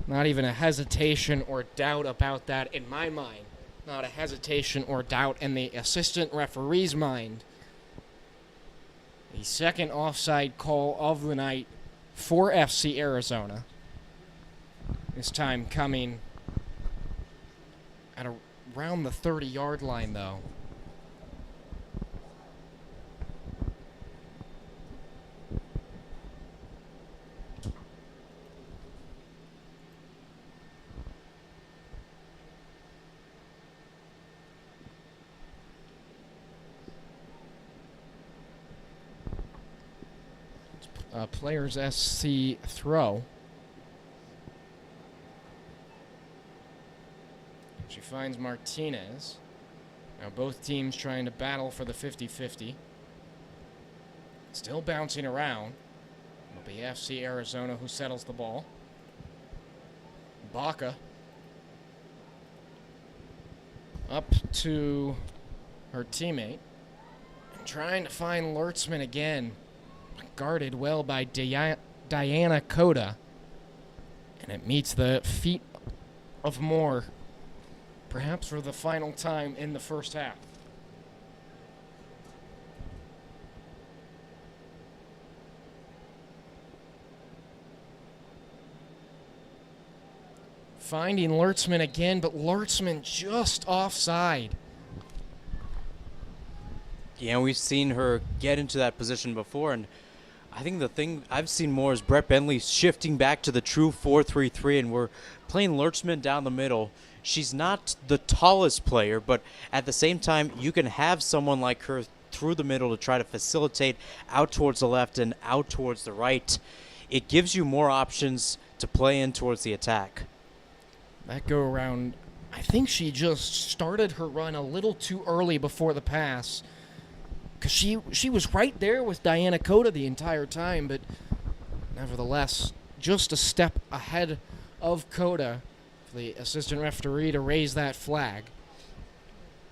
Not even a hesitation or doubt about that in my mind. Not a hesitation or doubt in the assistant referee's mind. The second offside call of the night for FC Arizona. This time coming at around the 30-yard line, though. Players SC throw. She finds Martinez. Now both teams trying to battle for the 50-50. Still bouncing around. It'll be FC Arizona who settles the ball. Baca. Up to her teammate. And trying to find Lertzman again. Guarded well by Diana Coda. And it meets the feet of Moore, perhaps for the final time in the first half. Finding Lertzman again, but Lertzman just offside. Yeah, we've seen her get into that position before, and I think the thing I've seen more is Brett Bentley shifting back to the true 4-3-3, and we're playing Lertzman down the middle. She's not the tallest player, but at the same time, you can have someone like her through the middle to try to facilitate out towards the left and out towards the right. It gives you more options to to play in towards the attack. That go around, I think she just started her run a little too early before the pass. Because she was right there with Diana Cota the entire time, but nevertheless, just a step ahead of Cota for the assistant referee to raise that flag.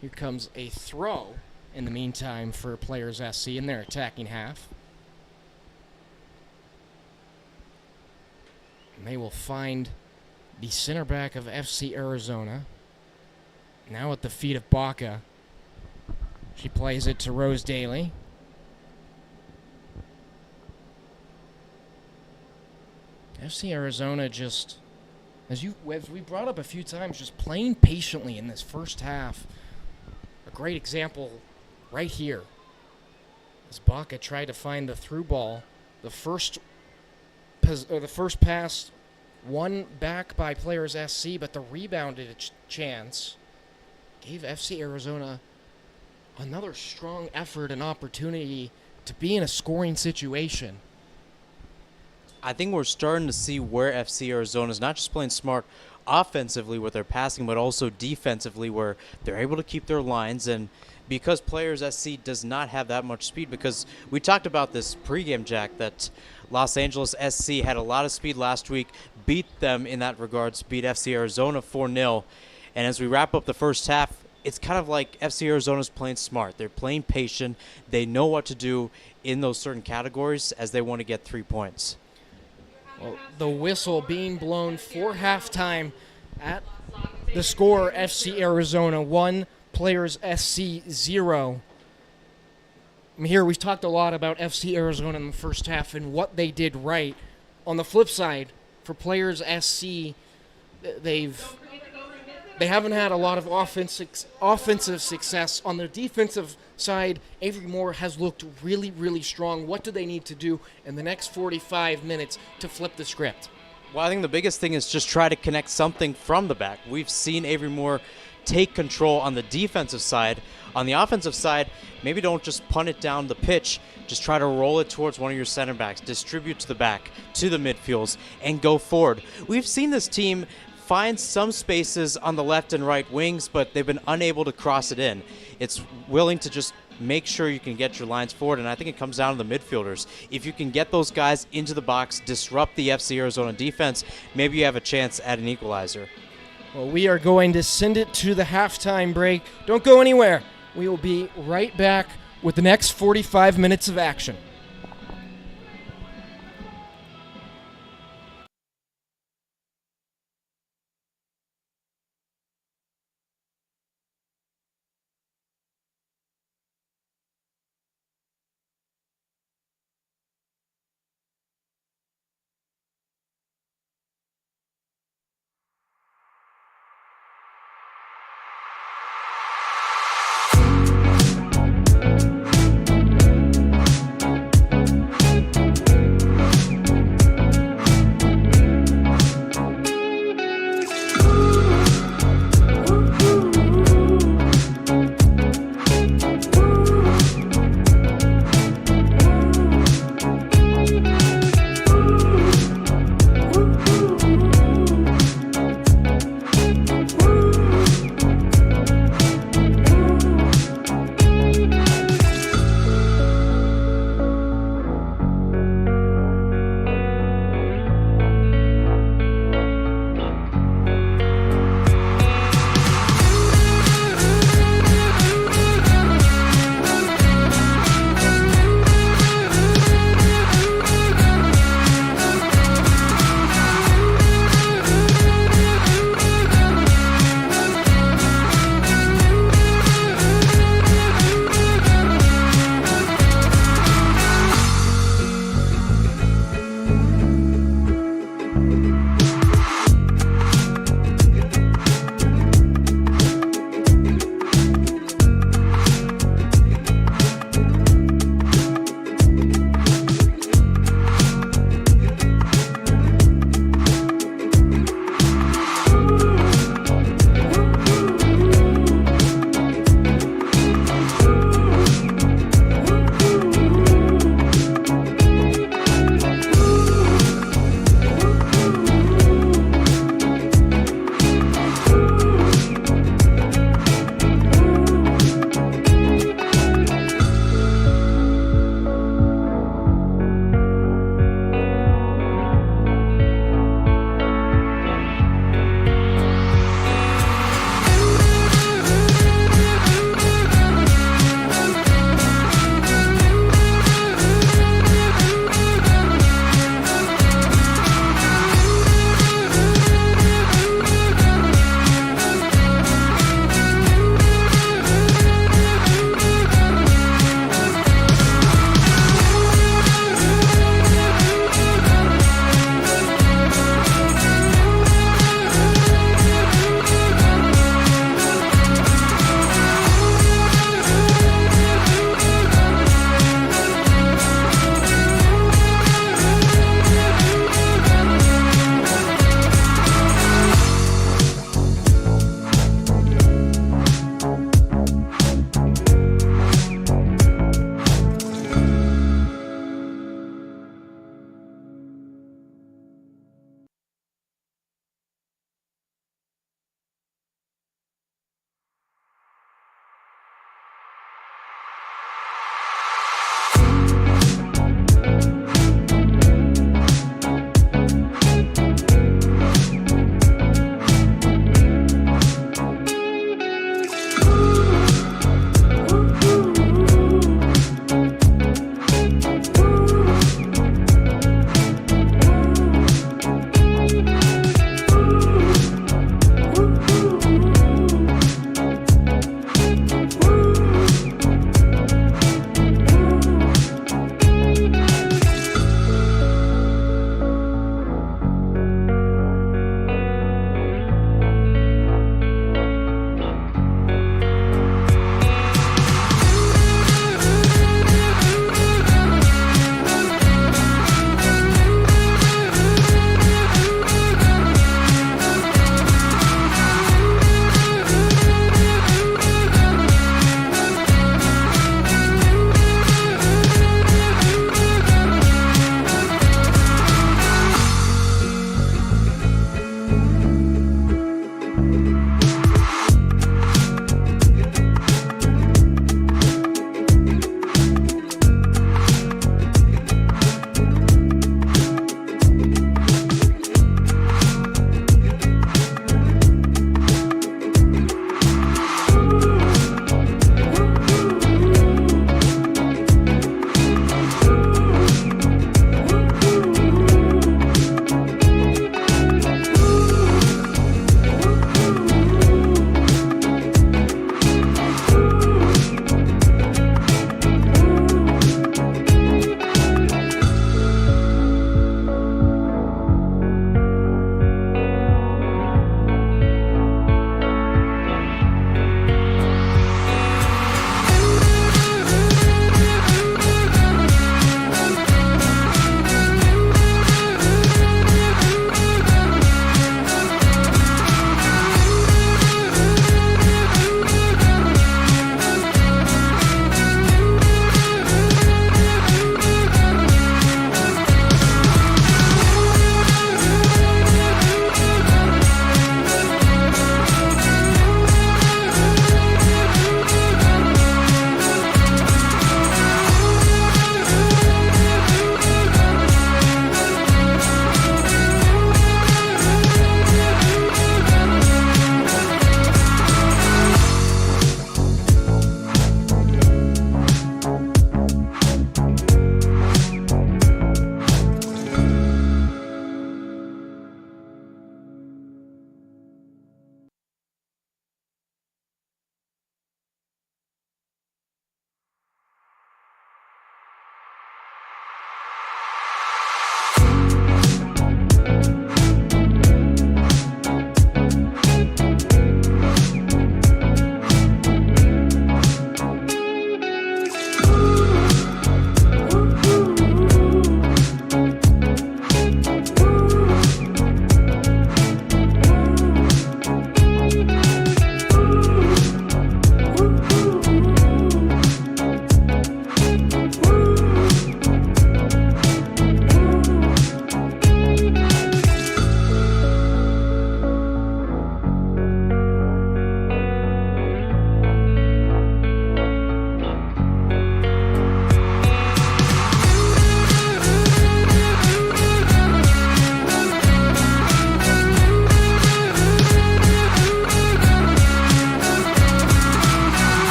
Here comes a throw in the meantime for Players SC in their attacking half. And they will find the center back of FC Arizona. Now at the feet of Baca. She plays it to Rose Daly. FC Arizona just, as we brought up a few times, just playing patiently in this first half. A great example right here. As Baca tried to find the through ball, the first pass won back by Players SC, but the rebounded chance gave FC Arizona another strong effort and opportunity to be in a scoring situation. I think we're starting to see where FC Arizona is not just playing smart offensively with their passing, but also defensively where they're able to keep their lines. And because Players SC does not have that much speed, because we talked about this pregame, Jack, that Los Angeles SC had a lot of speed last week, beat them in that regards, beat FC Arizona 4-0. And as we wrap up the first half, it's kind of like FC Arizona's playing smart. They're playing patient. They know what to do in those certain categories as they want to get 3 points. Well, the whistle being blown for halftime at the score, FC Arizona 1, Players SC 0. Here we've talked a lot about FC Arizona in the first half and what they did right. On the flip side, for Players SC, they haven't had a lot of offensive success. On the defensive side, Avery Moore has looked really, really strong. What do they need to do in the next 45 minutes to flip the script? Well, I think the biggest thing is just try to connect something from the back. We've seen Avery Moore take control on the defensive side. On the offensive side, maybe don't just punt it down the pitch. Just try to roll it towards one of your center backs, distribute to the back, to the midfields, and go forward. We've seen this team find some spaces on the left and right wings, but they've been unable to cross it in. It's willing to just make sure you can get your lines forward, and I think it comes down to the midfielders. If you can get those guys into the box, disrupt the FC Arizona defense, maybe you have a chance at an equalizer. Well, we are going to send it to the halftime break. Don't go anywhere. We will be right back with the next 45 minutes of action.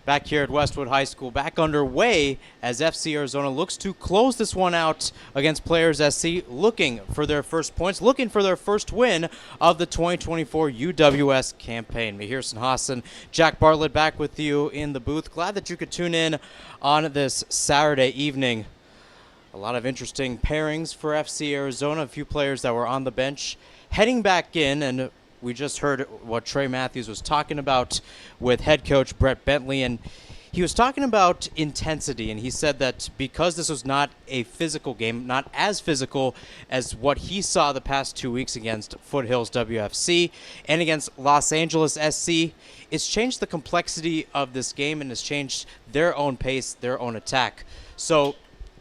Back here at Westwood High School, back underway as FC Arizona looks to close this one out against Players SC, looking for their first points, looking for their first win of the 2024 UWS campaign. Mihir Hassan, Jack Bartlett back with you in the booth. Glad that you could tune in on this Saturday evening. A lot of interesting pairings for FC Arizona, a few players that were on the bench heading back in, and we just heard what Trey Matthews was talking about with head coach Brett Bentley, and he was talking about intensity, and he said that because this was not a physical game, not as physical as what he saw the past 2 weeks against Foothills WFC and against Los Angeles SC, it's changed the complexity of this game and has changed their own pace, their own attack. So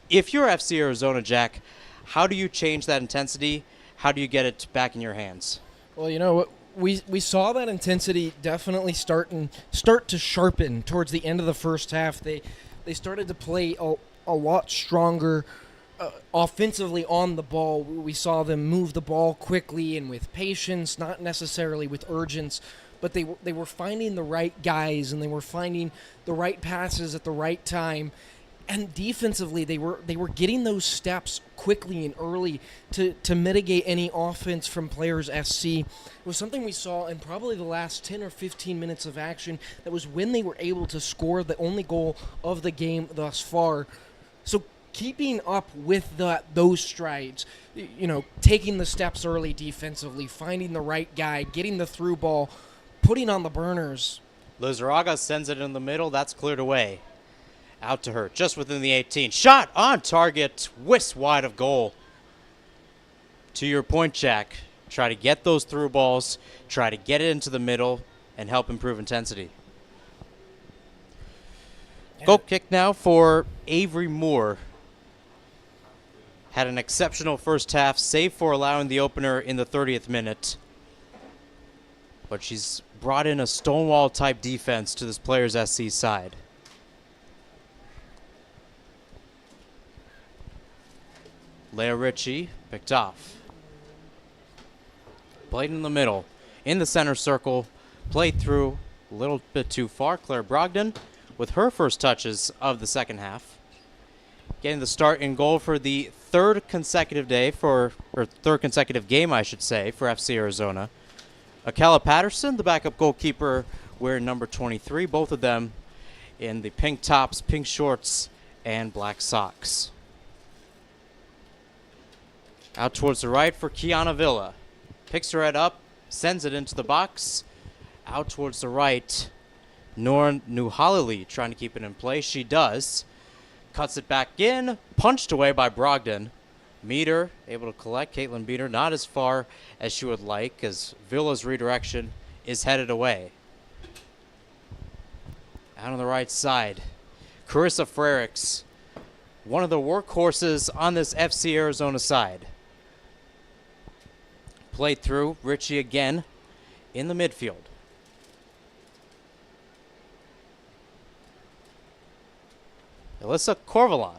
if you're FC Arizona, Jack, how do you change that intensity? How do you get it back in your hands? Well, you know, we saw that intensity definitely start to sharpen towards the end of the first half. They started to play a lot stronger offensively on the ball. We saw them move the ball quickly and with patience, not necessarily with urgency, but they were finding the right guys and they were finding the right passes at the right time. And defensively, they were getting those steps quickly and early to mitigate any offense from Players SC. It was something we saw in probably the last 10 or 15 minutes of action. That was when they were able to score the only goal of the game thus far. So keeping up with those strides, you know, taking the steps early defensively, finding the right guy, getting the through ball, putting on the burners. Lizarraga sends it in the middle. That's cleared away. Out to her, just within the 18. Shot on target, whisk wide of goal. To your point, Jack, try to get those through balls, try to get it into the middle, and help improve intensity. Yeah. Goal kick now for Avery Moore. Had an exceptional first half, save for allowing the opener in the 30th minute. But she's brought in a Stonewall-type defense to this Players SC side. Leah Ritchie picked off. Played in the middle. In the center circle. Played through a little bit too far. Claire Brogdon with her first touches of the second half. Getting the start in goal for the third consecutive game, I should say, for FC Arizona. Akella Patterson, the backup goalkeeper, wearing number 23. Both of them in the pink tops, pink shorts, and black socks. Out towards the right for Kiana Villa. Picks her head up, sends it into the box. Out towards the right, Noor Nuhalili trying to keep it in play. She does. Cuts it back in, punched away by Brogdon. Meter able to collect. Caitlin Meter not as far as she would like as Villa's redirection is headed away. Out on the right side, Carissa Frericks, one of the workhorses on this FC Arizona side. Played through, Ritchie again in the midfield. Alyssa Corvalon.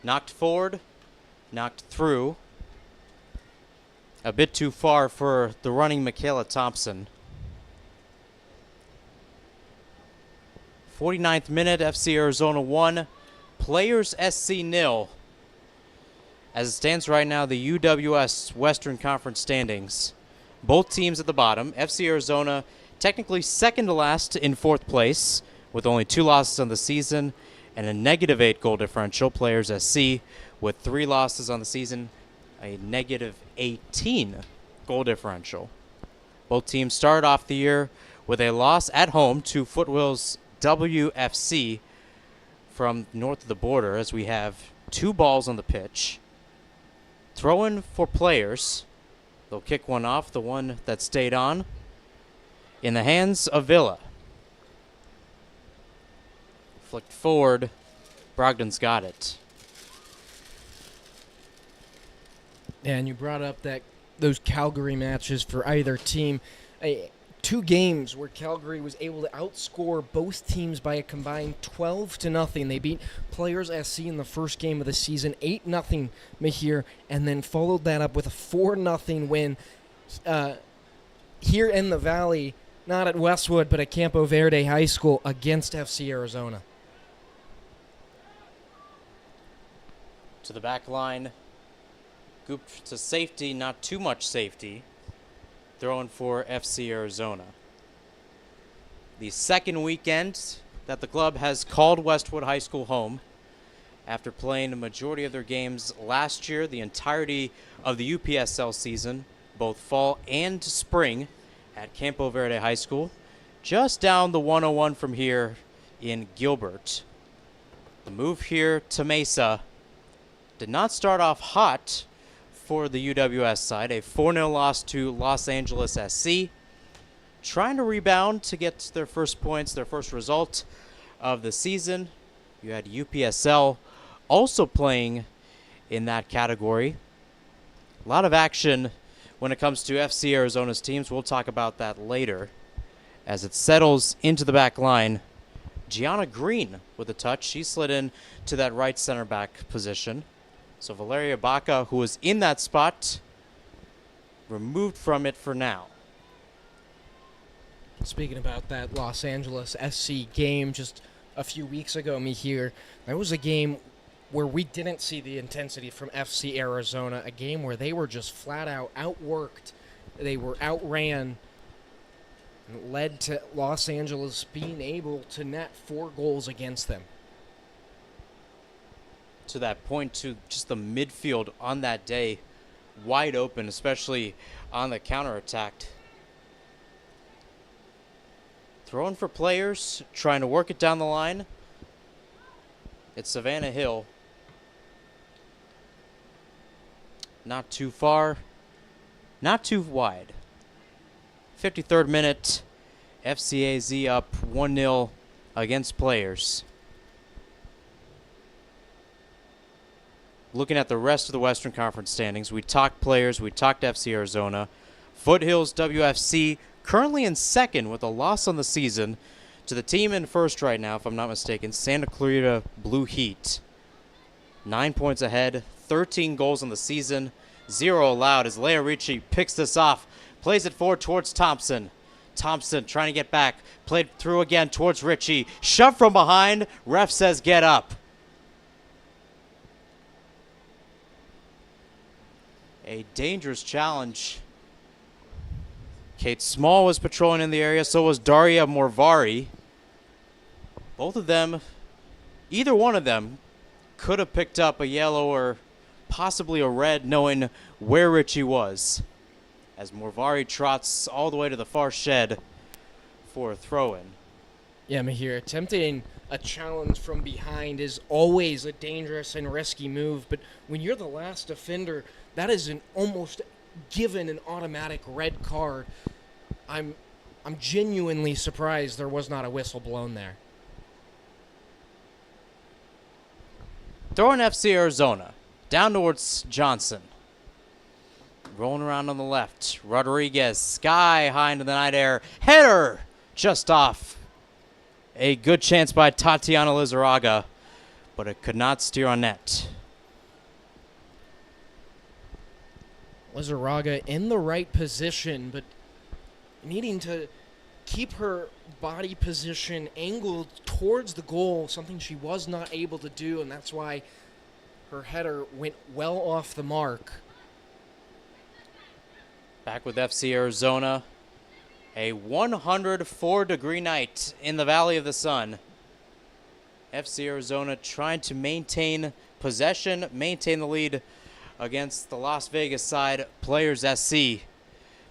Knocked forward, knocked through. A bit too far for the running Michaela Thompson. 49th minute, FC Arizona 1. Players SC 0. As it stands right now, the UWS Western Conference standings. Both teams at the bottom. FC Arizona technically second to last in fourth place with only 2 losses on the season and a -8 goal differential. Players SC with 3 losses on the season, a -18 goal differential. Both teams started off the year with a loss at home to Foothills WFC from north of the border, as we have 2 balls on the pitch. Throw in for Players. They'll kick one off, the one that stayed on, in the hands of Villa. Flicked forward. Brogdon's got it. And you brought up those Calgary matches for either team. 2 games where Calgary was able to outscore both teams by a combined 12-0. They beat Players SC in the first game of the season, 8-0 Mihir, and then followed that up with a 4-0 win here in the Valley, not at Westwood, but at Campo Verde High School against FC Arizona. To the back line. Goop to safety, not too much safety. Throwing for FC Arizona. The second weekend that the club has called Westwood High School home after playing the majority of their games last year, the entirety of the UPSL season, both fall and spring at Campo Verde High School, just down the 101 from here in Gilbert. The move here to Mesa did not start off hot for the UWS side. A 4-0 loss to Los Angeles SC. Trying to rebound to get their first points, their first result of the season. You had UPSL also playing in that category. A lot of action when it comes to FC Arizona's teams. We'll talk about that later. As it settles into the back line, Gianna Green with a touch. She slid in to that right center back position. So Valeria Baca, who was in that spot, removed from it for now. Speaking about that Los Angeles SC game just a few weeks ago, Mihir, that was a game where we didn't see the intensity from FC Arizona, a game where they were just flat out outworked. They were outran, and it led to Los Angeles being able to net 4 goals against them. To that point, to just the midfield on that day, wide open, especially on the counterattack. Throwing for players, trying to work it down the line. It's Savannah Hill. Not too far, not too wide. 53rd minute, FCAZ up 1-0 against players. Looking at the rest of the Western Conference standings, we talked players, we talked FC Arizona. Foothills WFC currently in second with a loss on the season to the team in first right now, if I'm not mistaken, Santa Clarita Blue Heat. 9 points ahead, 13 goals on the season, 0 allowed as Leia Ricci picks this off, plays it forward towards Thompson. Thompson trying to get back, played through again towards Ricci. Shoved from behind, ref says get up. A dangerous challenge. Kate Small was patrolling in the area, so was Daria Morvari. Both of them, either one of them, could have picked up a yellow or possibly a red, knowing where Richie was. As Morvari trots all the way to the far shed for a throw-in. Yeah, Mihir, attempting a challenge from behind is always a dangerous and risky move, but when you're the last defender, that is an almost given an automatic red card. I'm genuinely surprised there was not a whistle blown there. Throwing FC Arizona down towards Johnson. Rolling around on the left. Rodriguez sky high into the night air. Header just off. A good chance by Tatiana Lizarraga, but it could not steer on net. Lizarraga in the right position, but needing to keep her body position angled towards the goal, something she was not able to do, and that's why her header went well off the mark. Back with FC Arizona. A 104-degree night in the Valley of the Sun. FC Arizona trying to maintain possession, maintain the lead against the Las Vegas side, Players SC.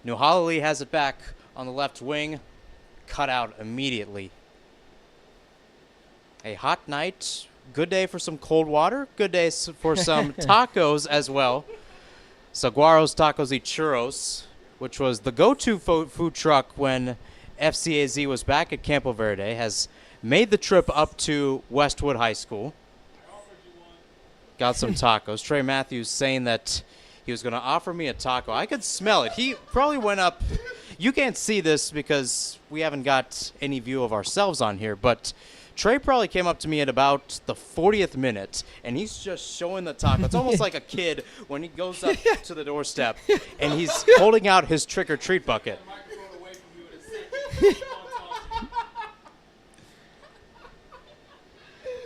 Nuhalali has it back on the left wing, cut out immediately. A hot night, good day for some cold water, good day for some tacos as well. Saguaro's Tacos y Churros, which was the go-to food truck when FCAZ was back at Campo Verde, has made the trip up to Westwood High School. Got some tacos. Trey Matthews saying that he was going to offer me a taco. I could smell it. He probably went up. You can't see this because we haven't got any view of ourselves on here, but Trey probably came up to me at about the 40th minute, and he's just showing the taco. It's almost like a kid when he goes up to the doorstep, and he's holding out his trick-or-treat bucket.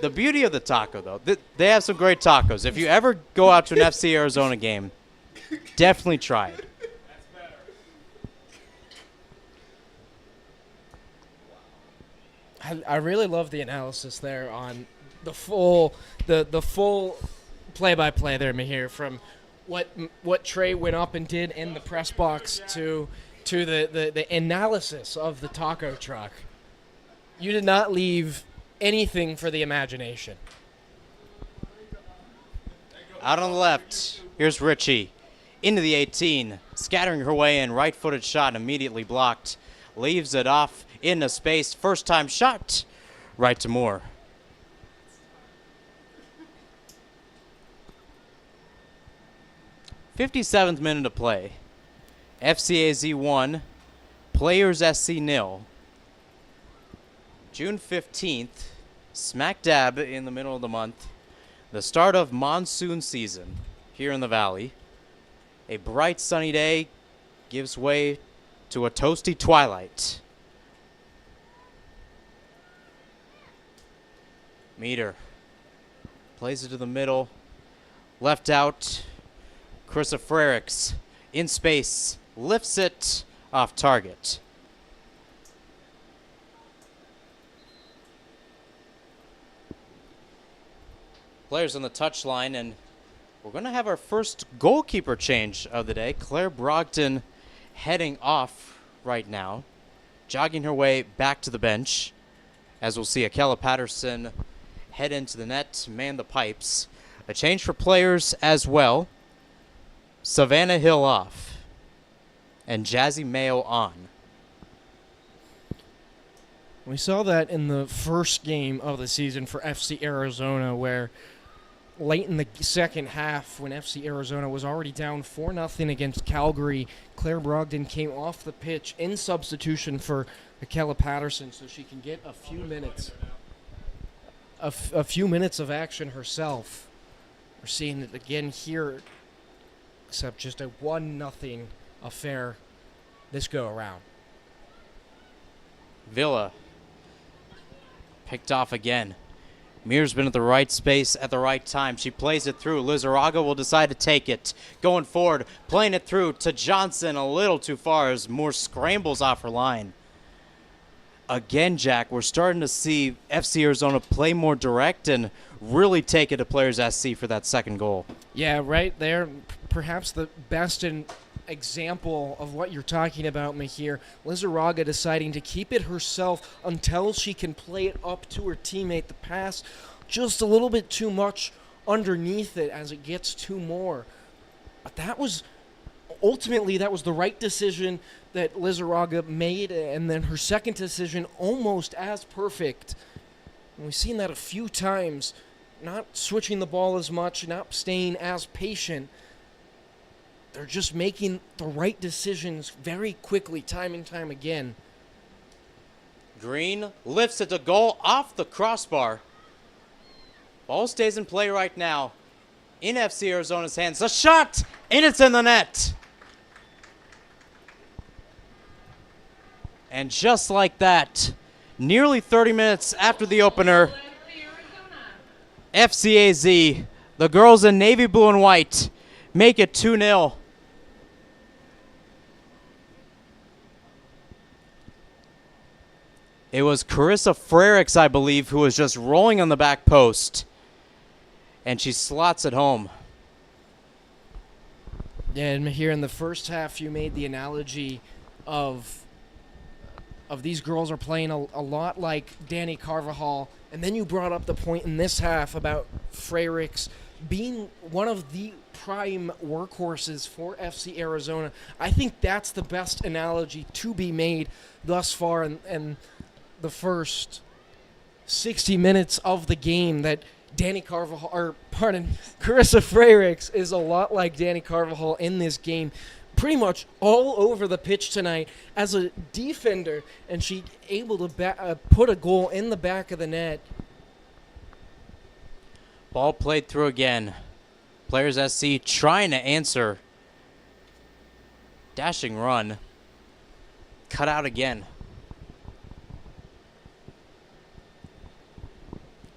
The beauty of the taco, though, they have some great tacos. If you ever go out to an FC Arizona game, definitely try it. I really love the analysis there on the full play-by-play there, Mahir, from what Trey went up and did in the press box to the analysis of the taco truck. You did not leave anything for the imagination. Out on the left, here's Richie. Into the 18, scattering her way in, right-footed shot immediately blocked. Leaves it off into space, first time shot, right to Moore. .57th minute of play. FCAZ 1, Players SC 0. June 15th, smack dab in the middle of the month. The start of monsoon season here in the Valley. A bright sunny day gives way to a toasty twilight. Meter plays it to the middle. Left out. Carissa Frericks in space. Lifts it off target. Players on the touchline, and we're going to have our first goalkeeper change of the day. Claire Brogdon heading off right now, jogging her way back to the bench, as we'll see Akella Patterson head into the net, man the pipes. A change for players as well. Savannah Hill off, and Jazzy Mayo on. We saw that in the first game of the season for FC Arizona, where late in the second half, when FC Arizona was already down 4-0 against Calgary, Claire Brogdon came off the pitch in substitution for Akella Patterson so she can get a few minutes of action herself. We're seeing it again here, except just a 1-0 affair this go around. Villa picked off again. Mear's been at the right space at the right time. She plays it through. Lizarraga will decide to take it. Going forward, playing it through to Johnson a little too far as Moore scrambles off her line. Again, Jack, we're starting to see FC Arizona play more direct and really take it to Players SC for that second goal. Yeah, right there. Perhaps the best example of what you're talking about, Mahir. Lizarraga deciding to keep it herself until she can play it up to her teammate. The pass just a little bit too much underneath it as it gets to Moore. But that was the right decision that Lizarraga made, and then her second decision almost as perfect. And we've seen that a few times, not switching the ball as much, not staying as patient. They're just making the right decisions very quickly, time and time again. Green lifts it to goal off the crossbar. Ball stays in play right now in FC Arizona's hands. A shot, and it's in the net. And just like that, nearly 30 minutes after the opener, FCAZ, the girls in navy blue and white, make it 2-0. It was Carissa Frericks, I believe, who was just rolling on the back post, and she slots it home. Yeah, and here in the first half, you made the analogy of these girls are playing a lot like Danny Carvajal, and then you brought up the point in this half about Frericks being one of the prime workhorses for FC Arizona. I think that's the best analogy to be made thus far in the first 60 minutes of the game, that Carissa Frericks is a lot like Danny Carvajal in this game, pretty much all over the pitch tonight as a defender, and she able to put a goal in the back of the net. Ball played through again. Players SC trying to answer. Dashing run. Cut out again.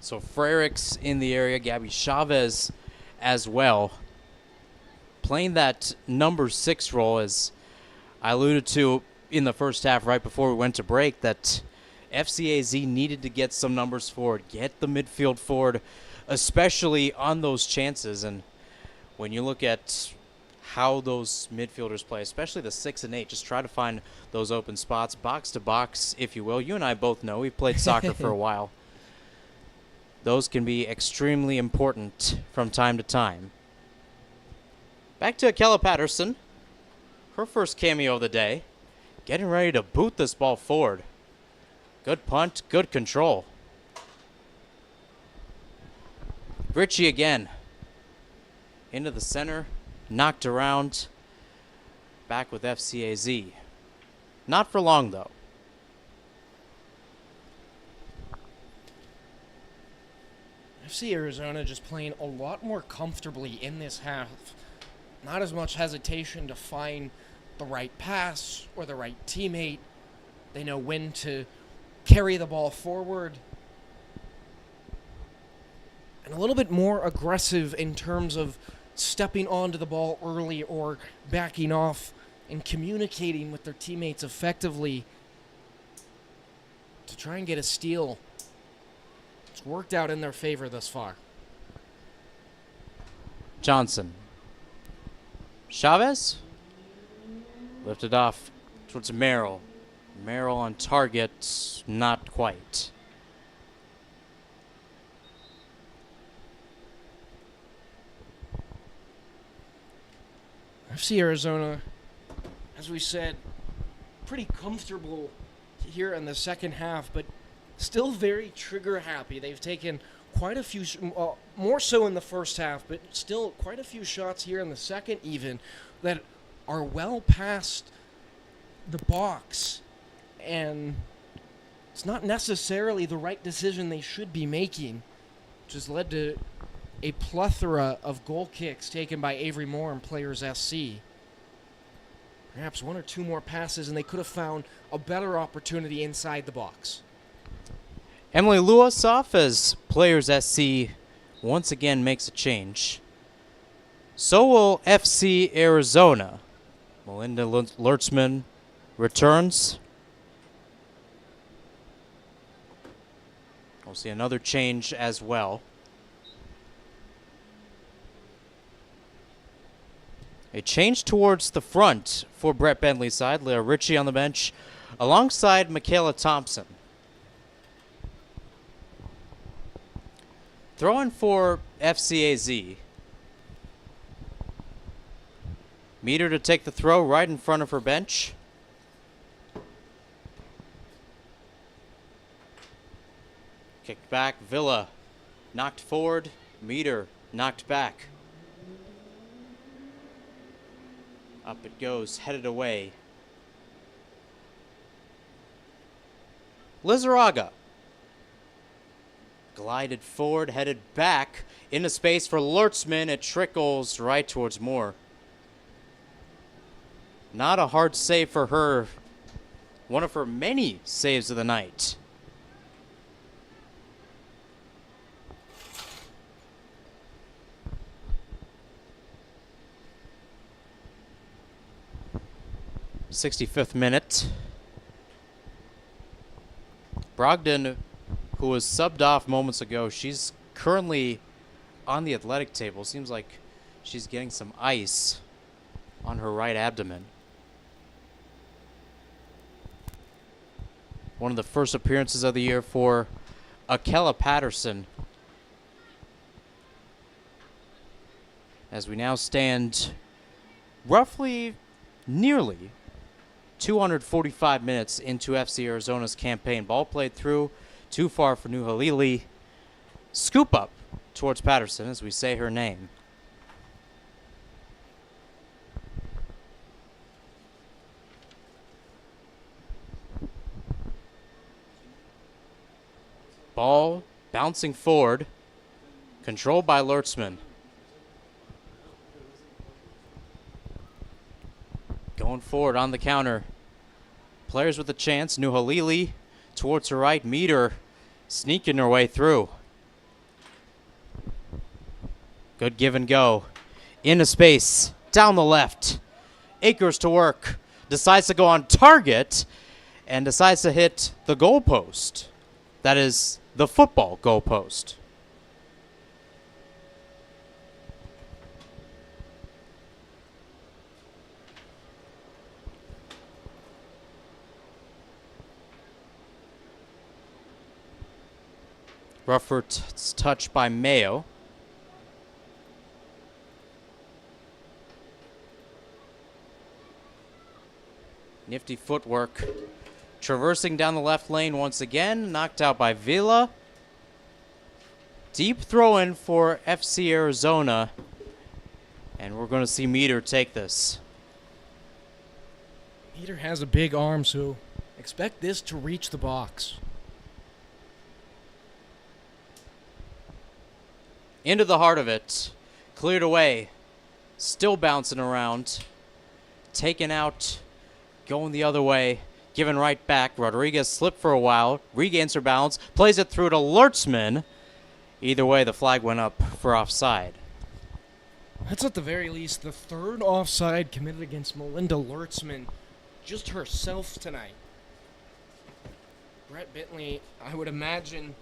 So Frericks in the area, Gabby Chavez as well. Playing that number 6 role, as I alluded to in the first half right before we went to break, that FCAZ needed to get some numbers forward, get the midfield forward, especially on those chances. And when you look at how those midfielders play, especially the 6 and 8, just try to find those open spots, box to box, if you will. You and I both know we've played soccer for a while. Those can be extremely important from time to time. Back to Akella Patterson. Her first cameo of the day. Getting ready to boot this ball forward. Good punt, good control. Ritchie again. Into the center. Knocked around. Back with FCAZ. Not for long, though. FC Arizona just playing a lot more comfortably in this half. Not as much hesitation to find the right pass or the right teammate. They know when to carry the ball forward. And a little bit more aggressive in terms of stepping onto the ball early or backing off and communicating with their teammates effectively to try and get a steal. It's worked out in their favor thus far. Johnson. Chavez. Lifted off towards Merrill. Merrill on target. Not quite. FC Arizona, as we said, pretty comfortable here in the second half, but still very trigger happy. They've taken quite a few, more so in the first half, but still quite a few shots here in the second even that are well past the box. And it's not necessarily the right decision they should be making, which has led to a plethora of goal kicks taken by Avery Moore and Players SC. Perhaps one or two more passes, and they could have found a better opportunity inside the box. Emily Luasoff as Players SC once again makes a change. So will FC Arizona. Melinda Lurtzman returns. We'll see another change as well. A change towards the front for Brett Bentley's side. Leah Ritchie on the bench alongside Michaela Thompson. Throwing for FCAZ. Meter to take the throw right in front of her bench. Kicked back, Villa knocked forward, Meter knocked back. Up it goes, headed away. Lizarraga glided forward, headed back into space for Lurtzman. It trickles right towards Moore. Not a hard save for her. One of her many saves of the night. '65th minute. Brogdon, who was subbed off moments ago, she's currently on the athletic table. Seems like she's getting some ice on her right abdomen. One of the first appearances of the year for Akella Patterson. As we now stand roughly, nearly 245 minutes into FC Arizona's campaign. Ball played through, too far for New Halili. Scoop up towards Patterson as we say her name. Ball bouncing forward, controlled by Lurtzman. Going forward on the counter. Players with a chance. Nuhalili towards her right. Meter sneaking her way through. Good give and go. Into space. Down the left. Akers to work. Decides to go on target and decides to hit the goalpost. That is the football goalpost. Rufford's touch by Mayo. Nifty footwork. Traversing down the left lane once again. Knocked out by Villa. Deep throw in for FC Arizona. And we're going to see Meter take this. Meter has a big arm, so expect this to reach the box. Into the heart of it. Cleared away. Still bouncing around. Taken out. Going the other way. Given right back. Rodriguez slipped for a while. Regains her balance. Plays it through to Lurtzman. Either way, the flag went up for offside. That's at the very least the third offside committed against Melinda Lurtzman. Just herself tonight. Brett Bentley, I would imagine,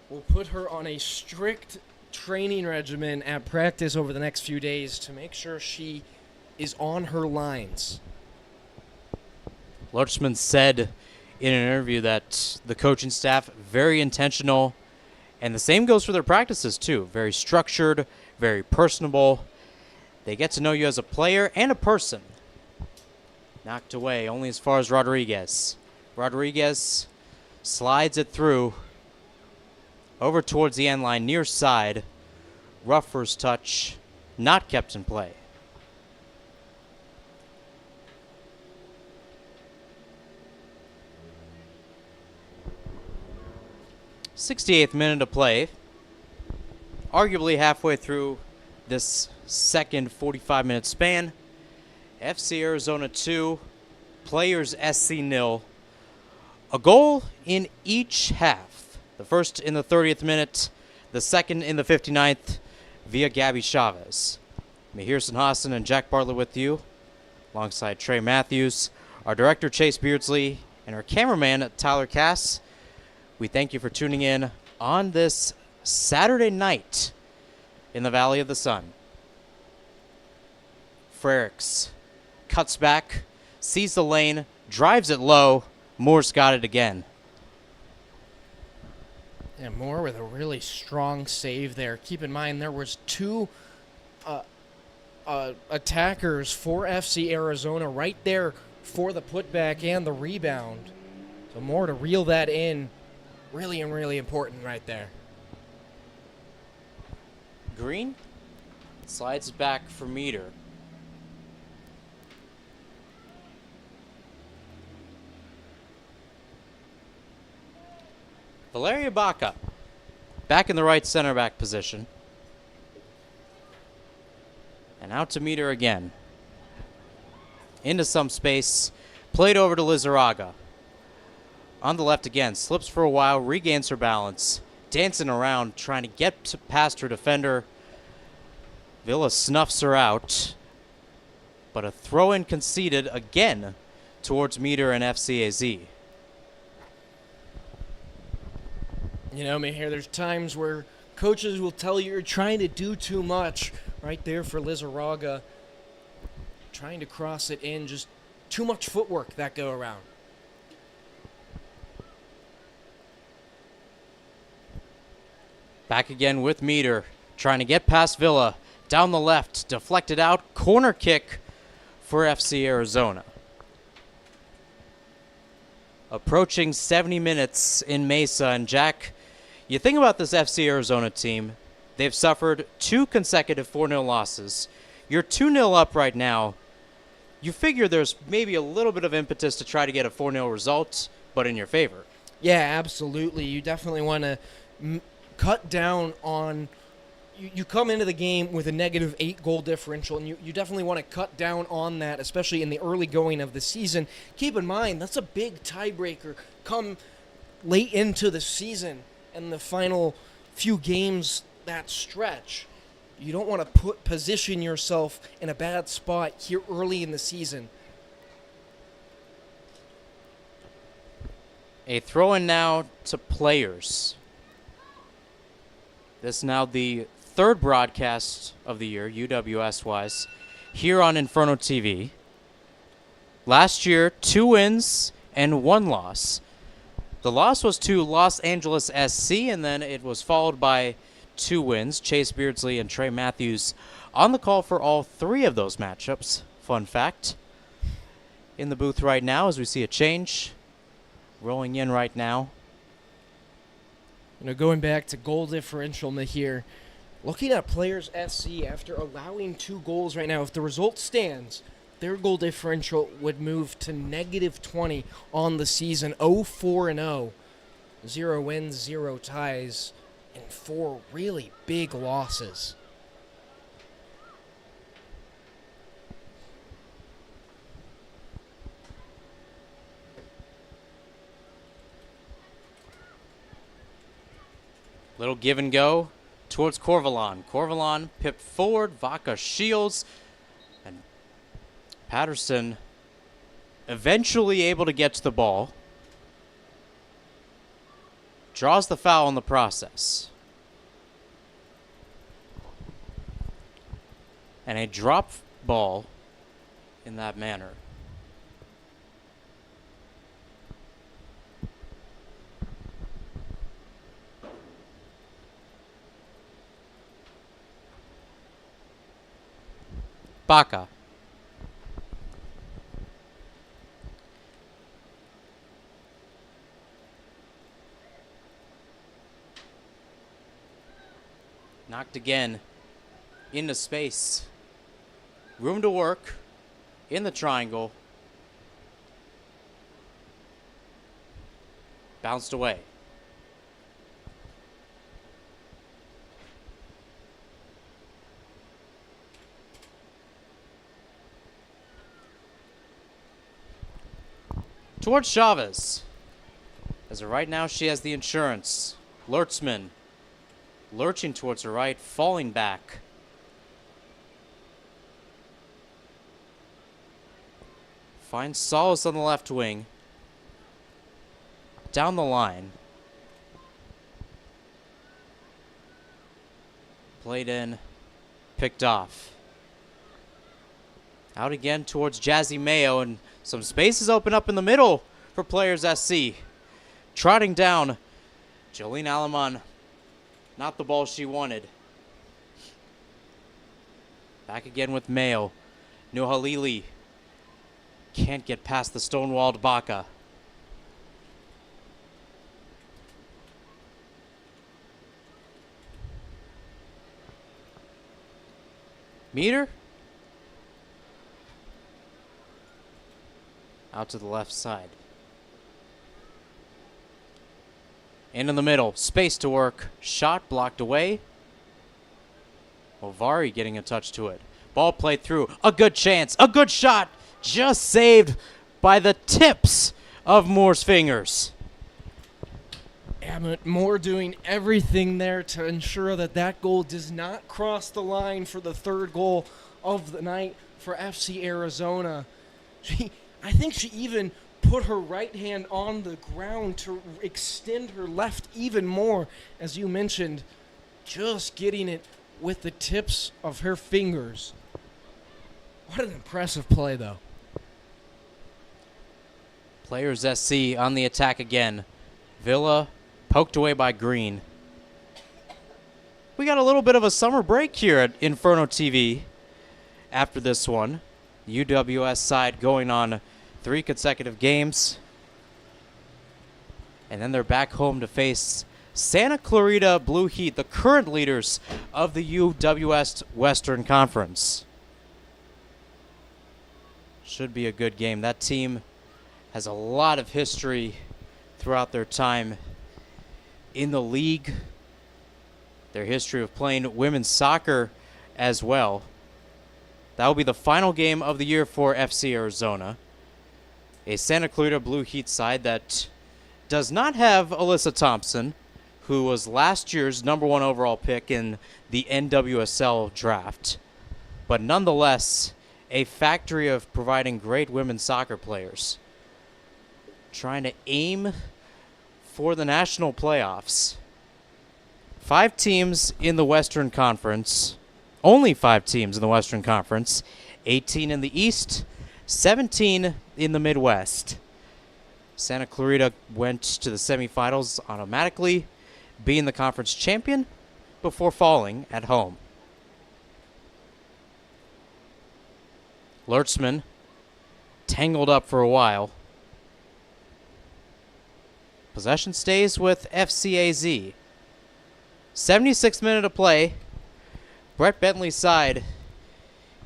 will put her on a strict training regimen at practice over the next few days to make sure she is on her lines. Lurtzman said in an interview that the coaching staff, very intentional, and the same goes for their practices too. Very structured, very personable. They get to know you as a player and a person. Knocked away only as far as Rodriguez. Rodriguez slides it through. Over towards the end line, near side. Rufford's touch, not kept in play. '68th minute of play. Arguably halfway through this second 45-minute span. FC Arizona 2, Players SC 0. A goal in each half. The first in the 30th minute, the second in the 59th via Gabby Chavez. Mihir Sinhasan and Jack Bartlett with you, alongside Trey Matthews, our director Chase Beardsley, and our cameraman Tyler Cass. We thank you for tuning in on this Saturday night in the Valley of the Sun. Frericks cuts back, sees the lane, drives it low. Moore's got it again. Yeah, Moore with a really strong save there. Keep in mind there was two attackers for FC Arizona right there for the putback and the rebound. So Moore to reel that in, really important right there. Green slides it back for Meter. Valeria Baca back in the right center back position. And out to Meter again. Into some space. Played over to Lizarraga. On the left again. Slips for a while. Regains her balance. Dancing around. Trying to get past her defender. Villa snuffs her out. But a throw-in conceded again towards Meter and FCAZ. You know, Mihir, there's times where coaches will tell you you're trying to do too much. Right there for Lizarraga. Trying to cross it in. Just too much footwork that go around. Back again with Meter. Trying to get past Villa. Down the left. Deflected out. Corner kick for FC Arizona. Approaching 70 minutes in Mesa. And Jack, you think about this FC Arizona team. They've suffered 2 consecutive 4-0 losses. You're 2-0 up right now. You figure there's maybe a little bit of impetus to try to get a 4-0 result, but in your favor. Yeah, absolutely. You definitely want to cut down on. You come into the game with a negative 8 goal differential, and you definitely want to cut down on that, especially in the early going of the season. Keep in mind, that's a big tiebreaker come late into the season and the final few games that stretch. You don't want to position yourself in a bad spot here early in the season. A throw-in now to players. This is now the third broadcast of the year, UWS-wise, here on Inferno TV. Last year, 2 wins and 1 loss. The loss was to Los Angeles SC, and then it was followed by 2 wins. Chase Beardsley and Trey Matthews on the call for all 3 of those matchups. Fun fact. In the booth right now as we see a change. Rolling in right now. Going back to goal differential here, looking at Players SC after allowing 2 goals right now, if the result stands, their goal differential would move to negative 20 on the season, 0-4-0. 0 wins, 0 ties, and 4 really big losses. Little give and go towards Corvalon. Corvalon pipped forward. Vaca shields. And Patterson eventually able to get to the ball. Draws the foul in the process. And a drop ball in that manner. Baca. Knocked again into space. Room to work in the triangle. Bounced away. Towards Chavez. As of right now, she has the insurance. Lurtzman lurching towards her right, falling back. Finds solace on the left wing. Down the line. Played in. Picked off. Out again towards Jazzy Mayo, and some spaces open up in the middle for Players SC. Trotting down. Jolene Alamon. Not the ball she wanted. Back again with Mayo. Nuhalili. Can't get past the stonewalled Baca. Meter. Out to the left side. In the middle. Space to work. Shot blocked away. Ovari getting a touch to it. Ball played through. A good chance. A good shot. Just saved by the tips of Moore's fingers. Emmett Moore doing everything there to ensure that that goal does not cross the line for the 3rd goal of the night for FC Arizona. I think she even put her right hand on the ground to extend her left even more, as you mentioned, just getting it with the tips of her fingers. What an impressive play, though. Players SC on the attack again. Villa poked away by Green. We got a little bit of a summer break here at Inferno TV after this one. UWS side going on 3 consecutive games. And then they're back home to face Santa Clarita Blue Heat, the current leaders of the UWS Western Conference. Should be a good game. That team has a lot of history throughout their time in the league, their history of playing women's soccer as well. That will be the final game of the year for FC Arizona, a Santa Clarita Blue Heat side that does not have Alyssa Thompson, who was last year's #1 overall pick in the NWSL draft, but nonetheless a factory of providing great women's soccer players, trying to aim for the national playoffs. 5 teams in the Western Conference, only 5 teams in the Western Conference, 18 in the East, 17 in the Midwest. Santa Clarita went to the semifinals automatically, being the conference champion before falling at home. Lurtzman tangled up for a while. Possession stays with FCAZ. 76th minute of play. Brett Bentley's side.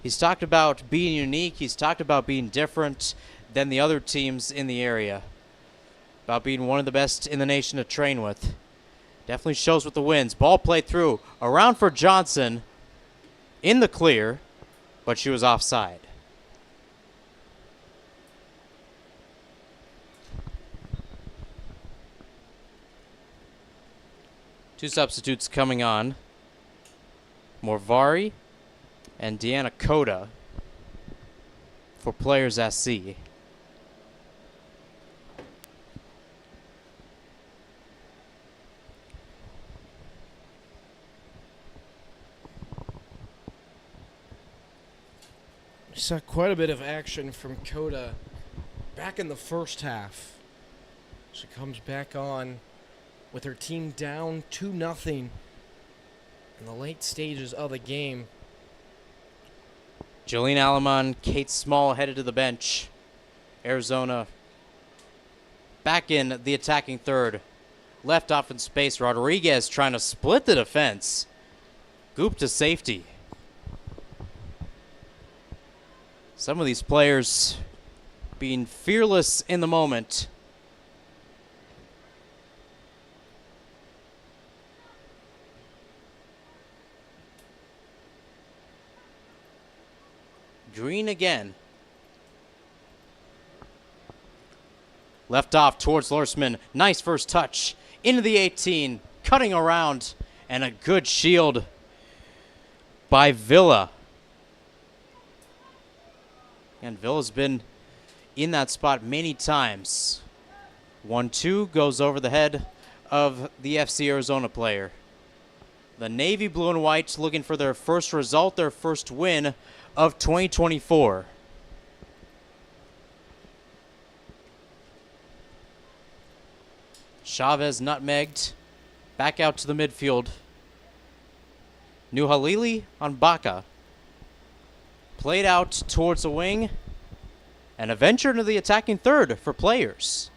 He's talked about being unique. He's talked about being different than the other teams in the area. About being one of the best in the nation to train with. Definitely shows with the wins. Ball played through. Around for Johnson. In the clear. But she was offside. Two substitutes coming on. Morvari and Deanna Coda for Players SC. We saw quite a bit of action from Coda back in the first half. She comes back on with her team down 2-0 in the late stages of the game. Jolene Alamon, Kate Small headed to the bench. Arizona back in the attacking third. Left off in space. Rodriguez trying to split the defense. Goop to safety. Some of these players being fearless in the moment. Green again. Left off towards Lorsman. Nice first touch. Into the 18. Cutting around. And a good shield by Villa. And Villa's been in that spot many times. 1-2 goes over the head of the FC Arizona player. The Navy blue and white looking for their first result, their first win of 2024. Chavez nutmegged. Back out to the midfield. Nuhalili on Baca. Played out towards the wing. And a venture into the attacking third for Players.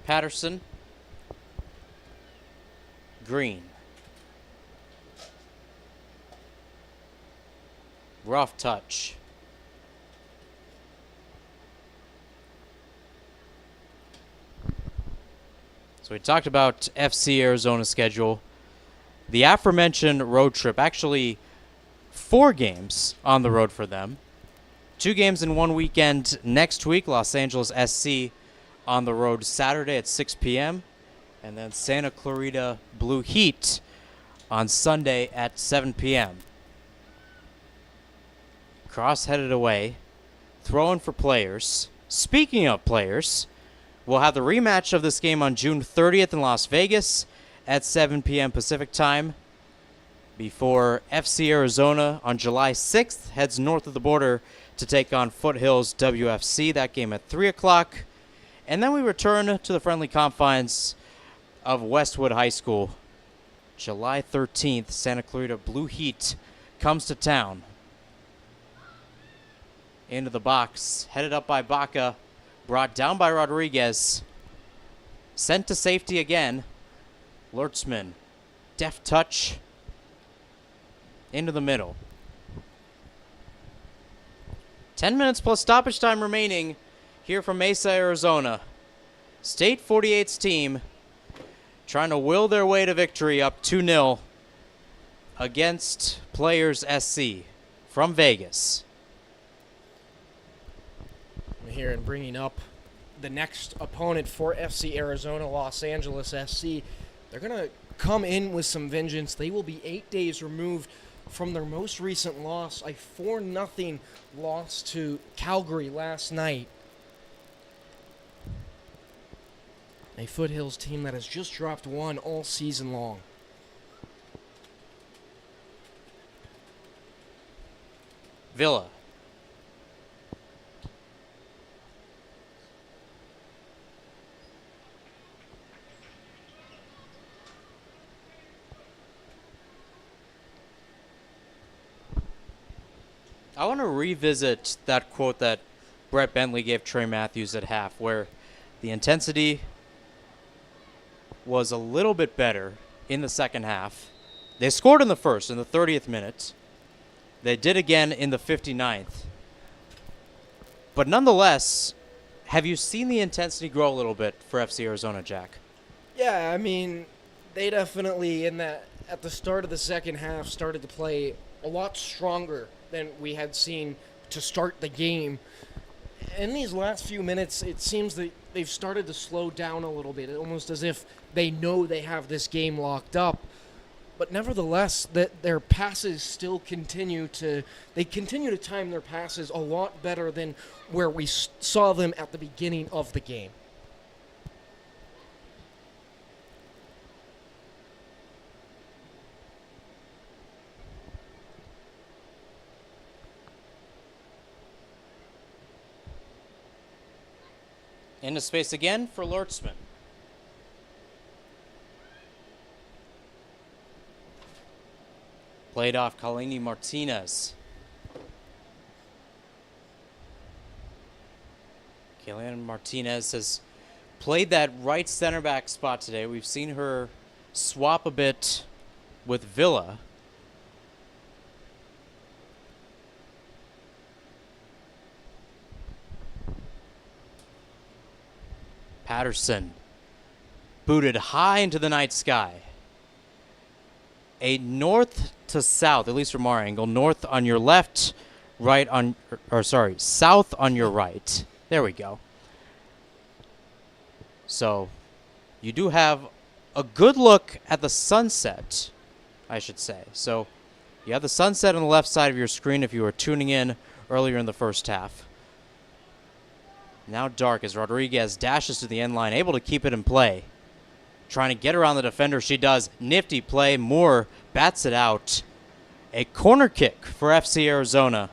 Patterson. Green. Rough touch. So we talked about FC Arizona's schedule. The aforementioned road trip, actually 4 games on the road for them. 2 games in one weekend next week. Los Angeles SC on the road Saturday at 6 p.m. And then Santa Clarita Blue Heat on Sunday at 7 p.m. Cross headed away. Throwing for Players. Speaking of Players, we'll have the rematch of this game on June 30th in Las Vegas at 7 p.m. Pacific time before FC Arizona on July 6th heads north of the border to take on Foothills WFC. That game at 3 o'clock. And then we return to the friendly confines of Westwood High School. July 13th, Santa Clarita Blue Heat comes to town. Into the box, headed up by Baca, brought down by Rodriguez. Sent to safety again. Lurtzman, deft touch into the middle. 10 minutes plus stoppage time remaining here from Mesa, Arizona. State 48's team trying to will their way to victory up 2-0 against Players SC from Vegas. Here and bringing up the next opponent for FC Arizona, Los Angeles SC. They're going to come in with some vengeance. They will be 8 days removed from their most recent loss, a 4-0 loss to Calgary last night. A Foothills team that has just dropped one all season long. Villa. I want to revisit that quote that Brett Bentley gave Trey Matthews at half, where the intensity was a little bit better in the second half. They scored in the first, in the 30th minute. They did again in the 59th. But nonetheless, have you seen the intensity grow a little bit for FC Arizona, Jack? Yeah, I mean, they definitely, at the start of the second half, started to play a lot stronger than we had seen to start the game. In these last few minutes, it seems that they've started to slow down a little bit, almost as if they know they have this game locked up. But nevertheless, that their passes still continue to time their passes a lot better than where we saw them at the beginning of the game. Into space again for Lurtzman. Played off Kalini Martinez. Kalini Martinez has played that right center back spot today. We've seen her swap a bit with Villa. Patterson booted high into the night sky. A north to south, at least from our angle, north on your left, south on your right. There we go. So you do have a good look at the sunset, I should say. So you have the sunset on the left side of your screen if you were tuning in earlier in the first half. Now dark as Rodriguez dashes to the end line, able to keep it in play. Trying to get around the defender. She does. Nifty play. Moore bats it out. A corner kick for FC Arizona.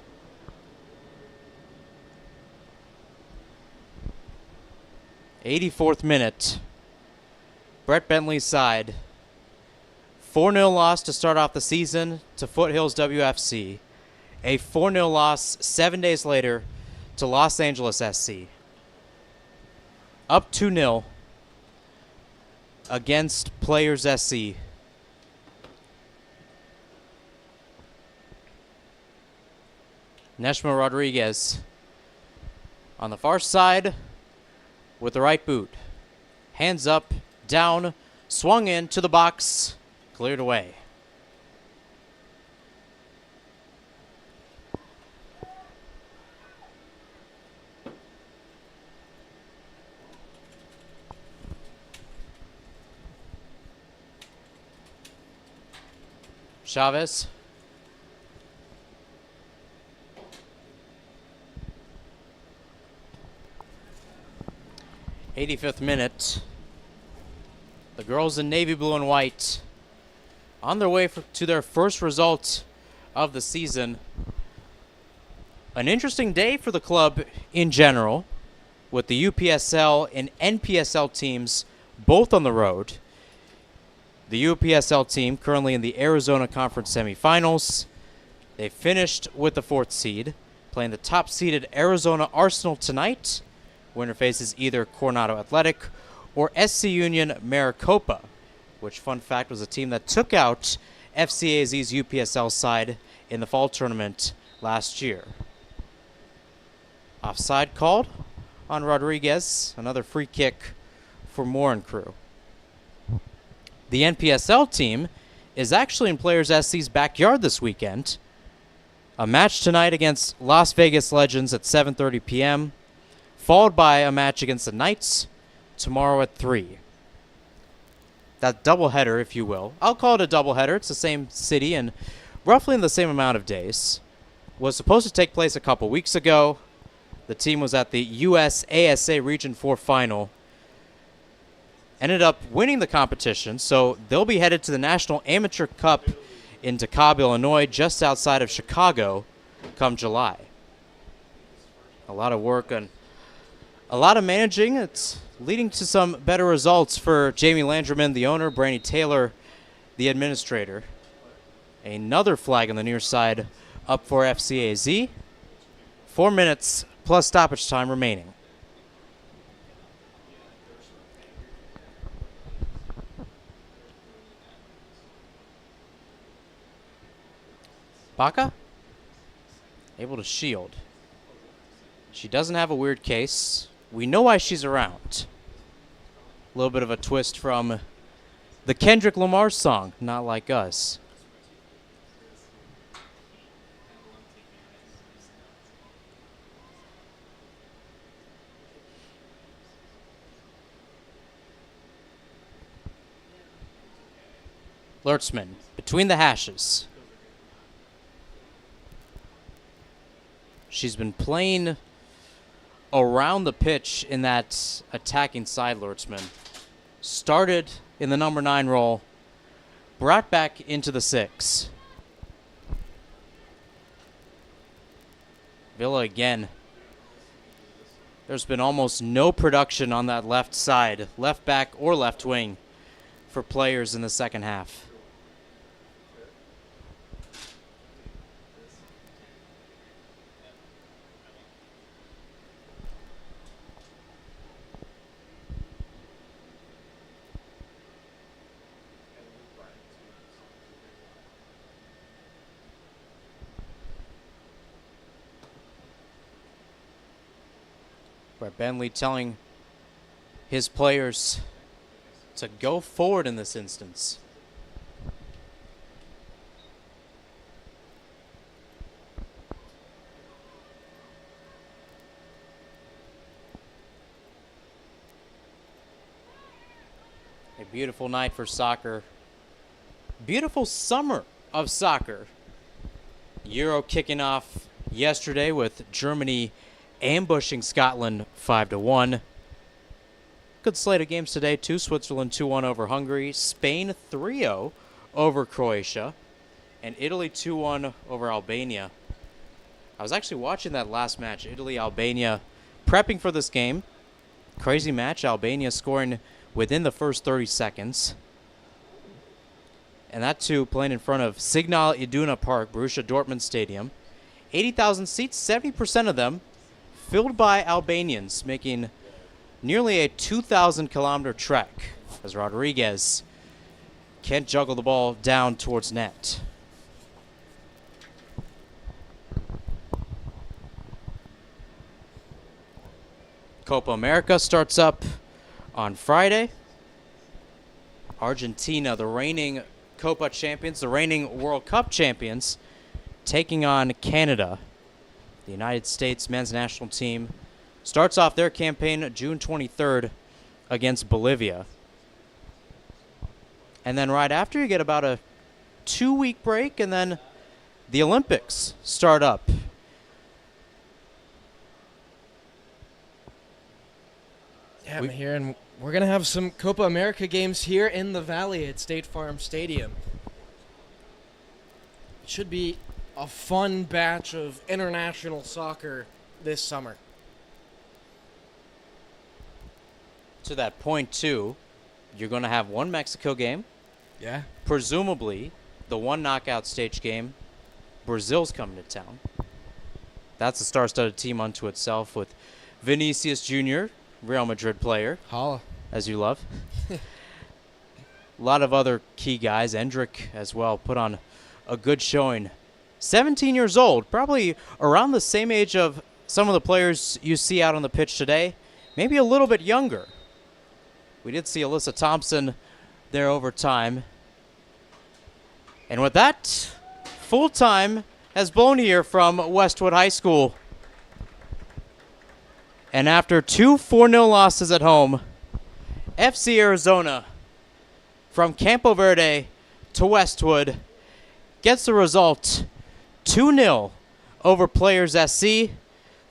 '84th minute. Brett Bentley's side. 4-0 loss to start off the season to Foothills WFC. A 4-0 loss 7 days later to Los Angeles SC. Up 2-0 against Players SC. Neshma Rodriguez on the far side with the right boot. Hands up, down, swung in to the box, cleared away. Chavez. '85th minute. The girls in navy blue and white on their way to their first result of the season. An interesting day for the club in general, with the UPSL and NPSL teams both on the road. The UPSL team currently in the Arizona Conference semifinals. They finished with the 4th seed, playing the top-seeded Arizona Arsenal tonight. Winner faces either Coronado Athletic or SC Union Maricopa, which, fun fact, was a team that took out FCAZ's UPSL side in the fall tournament last year. Offside called on Rodriguez, another free kick for Moore and crew. The NPSL team is actually in Players SC's backyard this weekend. A match tonight against Las Vegas Legends at 7:30 p.m., followed by a match against the Knights tomorrow at 3. That doubleheader, if you will. I'll call it a doubleheader. It's the same city and roughly in the same amount of days. Was supposed to take place a couple weeks ago. The team was at the USASA Region 4 final. Ended up winning the competition, so they'll be headed to the National Amateur Cup in DeKalb, Illinois, just outside of Chicago, come July. A lot of work and a lot of managing. It's leading to some better results for Jamie Landreman, the owner, Brandy Taylor, the administrator. Another flag on the near side up for FCAZ. 4 minutes plus stoppage time remaining. Baca, able to shield. She doesn't have a weird case. We know why she's around. A little bit of a twist from the Kendrick Lamar song, Not Like Us. Lertzman, between the hashes. She's been playing around the pitch in that attacking side, Lertzman. Started in the number 9 role, brought back into the 6. Villa again. There's been almost no production on that left side, left back or left wing, for players in the second half. Brett Bentley telling his players to go forward in this instance. A beautiful night for soccer. Beautiful summer of soccer. Euro kicking off yesterday with Germany ambushing Scotland 5-1. Good slate of games today, too. Switzerland 2-1 over Hungary. Spain 3-0 over Croatia. And Italy 2-1 over Albania. I was actually watching that last match, Italy-Albania, prepping for this game. Crazy match. Albania scoring within the first 30 seconds. And that, too, playing in front of Signal Iduna Park, Borussia Dortmund Stadium. 80,000 seats, 70% of them filled by Albanians, making nearly a 2,000-kilometer trek as Rodriguez can't juggle the ball down towards net. Copa America starts up on Friday. Argentina, the reigning Copa champions, the reigning World Cup champions, taking on Canada. The United States men's national team starts off their campaign June 23rd against Bolivia. And then right after, you get about a 2-week break, and then the Olympics start up. Yeah, I'm here, and we're going to have some Copa America games here in the Valley at State Farm Stadium. It should be a fun batch of international soccer this summer. To that point, too, you're going to have one Mexico game. Yeah. Presumably, the one knockout stage game. Brazil's coming to town. That's a star-studded team unto itself with Vinicius Jr., Real Madrid player, Holla, as you love. A lot of other key guys, Endrick as well, put on a good showing. 17 years old, probably around the same age of some of the players you see out on the pitch today, maybe a little bit younger. We did see Alyssa Thompson there over time. And with that, full time has blown here from Westwood High School. And after two 4-0 losses at home, FC Arizona from Campo Verde to Westwood gets the result 2-0 over Players SC.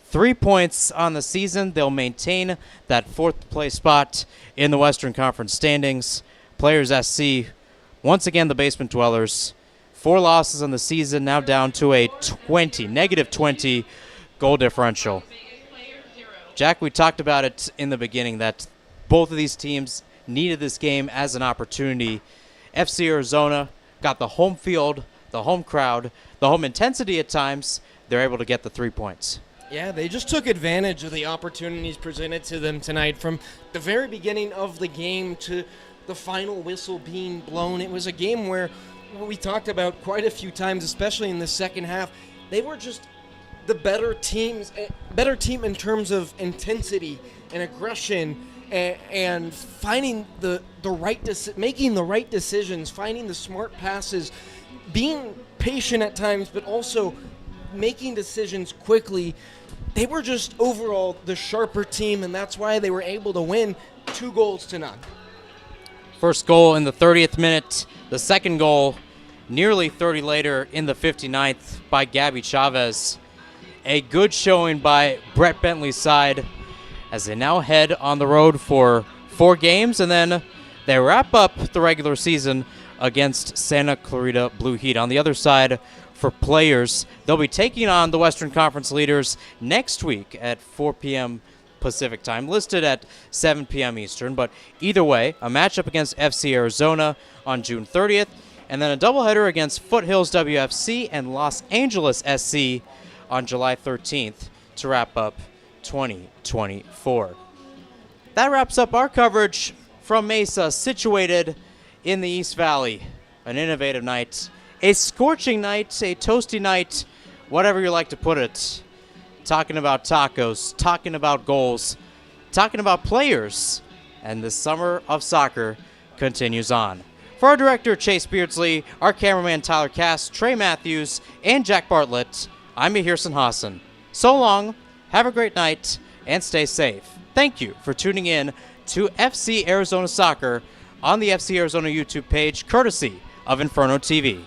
3 points on the season. They'll maintain that fourth place spot in the Western Conference standings. Players SC, once again the basement dwellers. 4 losses on the season, now down to a negative 20 goal differential. Jack, we talked about it in the beginning that both of these teams needed this game as an opportunity. FC Arizona got the home field, the home crowd, the home intensity at times. They're able to get the 3 points. Yeah, they just took advantage of the opportunities presented to them tonight. From the very beginning of the game to the final whistle being blown, it was a game where we talked about quite a few times, especially in the second half. They were just the better team in terms of intensity and aggression and finding making the right decisions, finding the smart passes, being patient at times, but also making decisions quickly. They were just overall the sharper team, and that's why they were able to win 2-0. First goal in the 30th minute. The second goal nearly 30 later in the 59th by Gabby Chavez. A good showing by Brett Bentley's side as they now head on the road for 4 games, and then they wrap up the regular season against Santa Clarita Blue Heat. On the other side, for Players, they'll be taking on the Western Conference leaders next week at 4 p.m. Pacific time, listed at 7 p.m. Eastern. But either way, a matchup against FC Arizona on June 30th, and then a doubleheader against Foothills WFC and Los Angeles SC on July 13th to wrap up 2024. That wraps up our coverage from Mesa, situated in the East Valley. An innovative night, a scorching night, a toasty night, whatever you like to put it. Talking about tacos, talking about goals, talking about players, and the summer of soccer continues on. For our director, Chase Beardsley, our cameraman, Tyler Cass, Trey Matthews, and Jack Bartlett, I'm Mahirson Hassan. So long, have a great night, and stay safe. Thank you for tuning in to FC Arizona Soccer on the FC Arizona YouTube page, courtesy of Inferno TV.